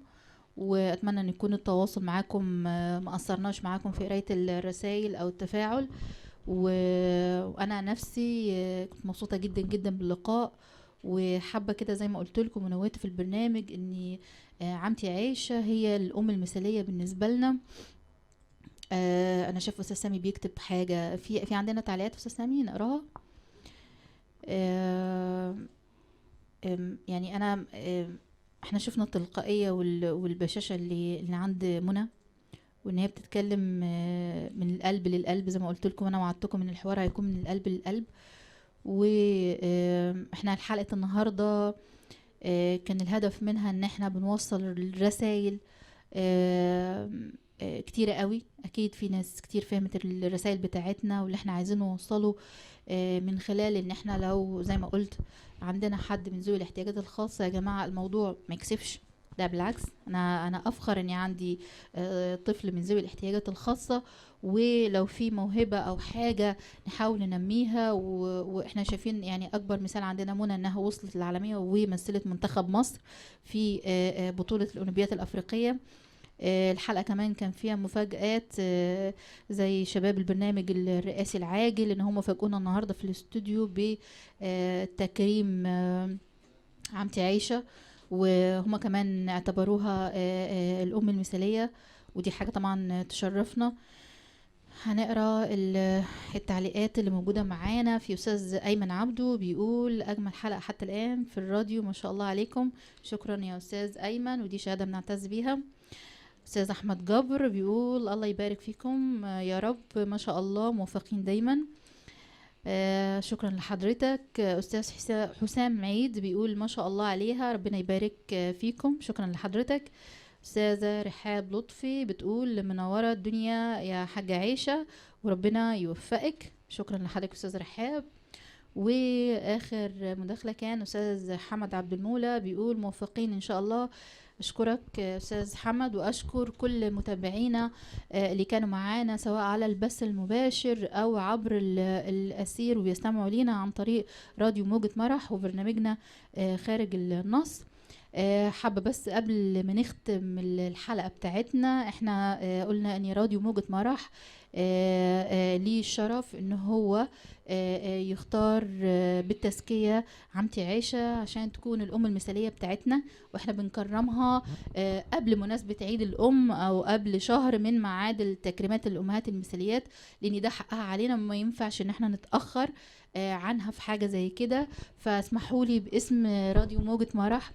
واتمنى ان يكون التواصل معاكم ما قصرناش معاكم في قرايه الرسائل او التفاعل، وانا نفسي كنت مبسوطه جدا جدا باللقاء، وحابه كده زي ما قلت لكم ونويت في البرنامج اني عمتي عايشه هي الام المثاليه بالنسبه لنا. انا شايف استاذ سامي بيكتب حاجه في عندنا تعليقات استاذ سامي نقراها. يعني انا احنا شفنا التلقائية والبشاشة اللي عند منى، وان هي بتتكلم من القلب للقلب زي ما قلت لكم. انا وعدتكم ان الحوار هيكون من القلب للقلب. واحنا حلقة النهاردة كان الهدف منها ان احنا بنوصل الرسائل كتيرة قوي. اكيد في ناس كتير فهمت الرسائل بتاعتنا واللي احنا عايزين نوصله من خلال ان احنا لو زي ما قلت عندنا حد من ذوي الاحتياجات الخاصة، يا جماعة الموضوع ما يكسفش، لا بالعكس، انا افخر اني عندي طفل من ذوي الاحتياجات الخاصه، ولو في موهبه او حاجه نحاول ننميها. واحنا شايفين يعني اكبر مثال عندنا منى انها وصلت للعالميه ومثلت منتخب مصر في بطوله الاولمبيات الافريقيه. الحلقه كمان كان فيها مفاجآت زي شباب البرنامج الرئاسي العاجل ان هم فاجئونا النهارده في الاستوديو بتكريم عمتي عايشه، وهم كمان اعتبروها الام المثاليه، ودي حاجه طبعا تشرفنا. هنقرا التعليقات اللي موجوده معانا. في استاذ ايمن عبده بيقول اجمل حلقه حتى الان في الراديو، ما شاء الله عليكم. شكرا يا استاذ ايمن، ودي شهاده بنعتز بيها. استاذ احمد جبر بيقول الله يبارك فيكم يا رب، ما شاء الله موفقين دايما. شكرا لحضرتك. استاذ حسام عيد بيقول ما شاء الله عليها، ربنا يبارك فيكم. شكرا لحضرتك. استاذه رحاب لطفي بتقول منوره الدنيا يا حاجه عيشه وربنا يوفقك. شكرا لحضرتك استاذ رحاب. واخر مداخله كان استاذ حمد عبد المولى بيقول موفقين ان شاء الله. اشكرك استاذ حمد، واشكر كل متابعينا اللي كانوا معانا سواء على البث المباشر او عبر الاسير وبيستمعوا لينا عن طريق راديو موجة مرح وبرنامجنا خارج النص. حابة بس قبل ما نختم الحلقة بتاعتنا، احنا قلنا ان راديو موجة مرح ليه الشرف ان هو يختار بالتزكية عمتي عيشة عشان تكون الام المثالية بتاعتنا، واحنا بنكرمها قبل مناسبة عيد الام او قبل شهر من معاد التكريمات الامهات المثاليات، لان ده حقها علينا، ما ينفعش ان احنا نتأخر عنها في حاجة زي كده. فاسمحوا لي باسم راديو موجة مرح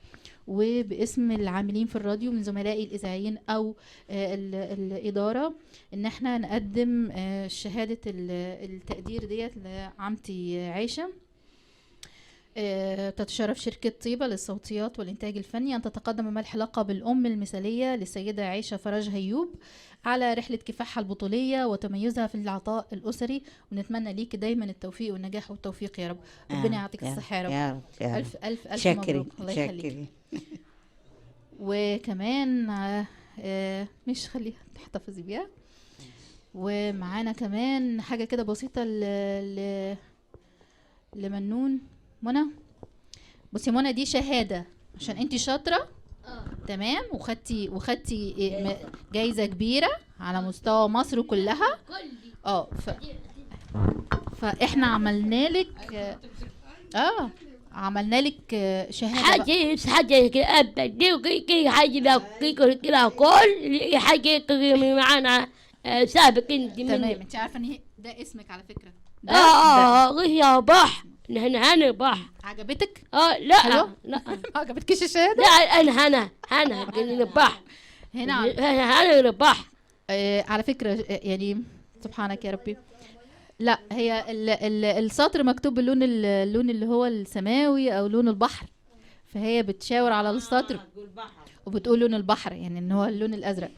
وباسم العاملين في الراديو من زملائي الإذاعيين أو الإدارة إن احنا نقدم شهادة التقدير ديت لعمتي عيشة. تتشرف شركة طيبة للصوتيات والإنتاج الفني أن تتقدم بمنح لقب الأم المثالية للسيدة عيشة فرج هيوب على رحلة كفاحها البطولية وتميزها في العطاء الأسري، ونتمنى ليك دايما التوفيق والنجاح والتوفيق يا رب. ربنا يعطيك الصحة يا رب. ألف ألف ألف مبروك. الله يخليك. وكمان مش خليها تحتفظي بيها. ومعانا كمان حاجة كده بسيطة لمنون منى. بصي منى، دي شهادة عشان انتي شاطرة تمام، وخدتي جايزة كبيرة على مستوى مصر كلها. فاحنا عملنا لك شهادة حاجة كده دي حاجة كده كل حاجة معانا سابق انت تمام. انت عارفة ان ده اسمك على فكرة. يا بح هنا بح. عجبتك؟ لا حلو؟ لا ما عجبتكيش الشهادة؟ لا انا هنا بح هنا بح. على فكرة يعني سبحانك يا ربي، لا هي السطر مكتوب باللون اللون اللي هو السماوي او لون البحر، فهي بتشاور على السطر وبتقول لون البحر، يعني ان هو اللون الازرق.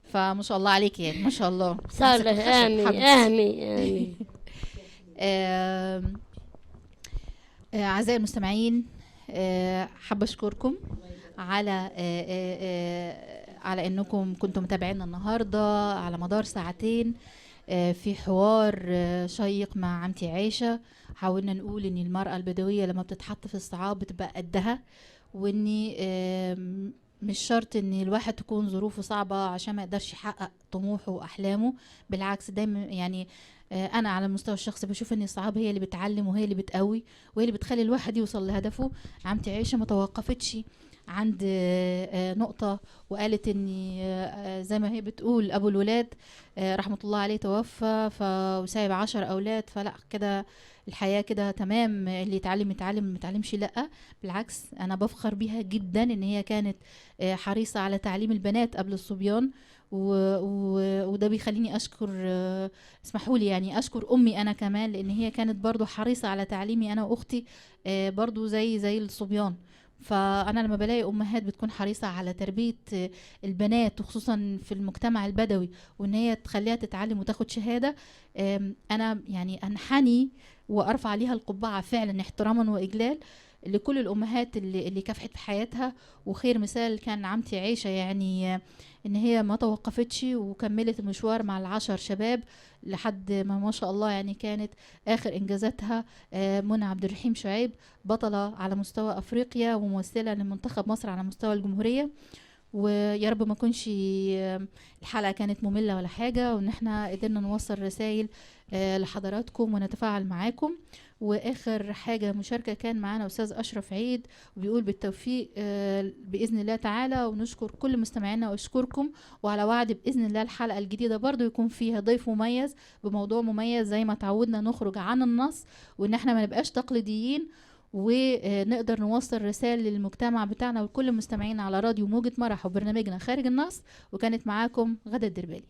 فما شاء الله عليك، يعني ما شاء الله. صار امين. أعزائي المستمعين، حابة أشكركم على أنكم كنتم متابعينا النهاردة على مدار ساعتين في حوار شيق مع عمتي عيشة. حاولنا نقول أن المرأة البدوية لما بتتحط في الصعاب بتبقى قدها، وأني مش شرط ان الواحد تكون ظروفه صعبة عشان ما يقدرش يحقق طموحه واحلامه. بالعكس، دايما يعني انا على المستوى الشخصي بشوف ان الصعاب هي اللي بتعلم وهي اللي بتقوي وهي اللي بتخلي الواحد يوصل لهدفه. عمتي عيشة ما توقفتش عند نقطة وقالت اني زي ما هي بتقول ابو الولاد رحمة الله عليه توفى وسايب 10 اولاد، فلا كده الحياة كده تمام، اللي يتعلم يتعلم، ما يتعلمش لا. بالعكس انا بفخر بيها جدا ان هي كانت حريصة على تعليم البنات قبل الصبيان، وده بيخليني اشكر، اسمحوا لي يعني اشكر امي انا كمان، لان هي كانت برضو حريصة على تعليمي انا واختي برضو زي الصبيان. فانا لما بلاقي امهات بتكون حريصة على تربية البنات وخصوصا في المجتمع البدوي وان هي تخليها تتعلم وتاخد شهادة، انا يعني انحني وارفع عليها القبعة فعلا احتراما واجلال. لكل الامهات اللي كافحت في حياتها. وخير مثال كان عمتي عيشه، يعني ان هي ما توقفتش وكملت المشوار مع ال10 شباب لحد ما شاء الله، يعني كانت اخر انجازاتها منى عبد الرحيم شعيب، بطله على مستوى افريقيا وممثله لمنتخب مصر على مستوى الجمهوريه. ويا رب ما كنش الحلقه كانت ممله ولا حاجه، وان احنا قدرنا نوصل رسائل لحضراتكم ونتفاعل معاكم. واخر حاجه مشاركه كان معانا استاذ اشرف عيد، وبيقول بالتوفيق باذن الله تعالى، ونشكر كل مستمعينا واشكركم. وعلى وعد باذن الله الحلقه الجديده برضو يكون فيها ضيف مميز بموضوع مميز، زي ما تعودنا نخرج عن النص، وان احنا ما نبقاش تقليديين، ونقدر نوصل رسائل للمجتمع بتاعنا وكل مستمعينا على راديو موجة مرح وبرنامجنا خارج النص. وكانت معاكم غادة الدربالي.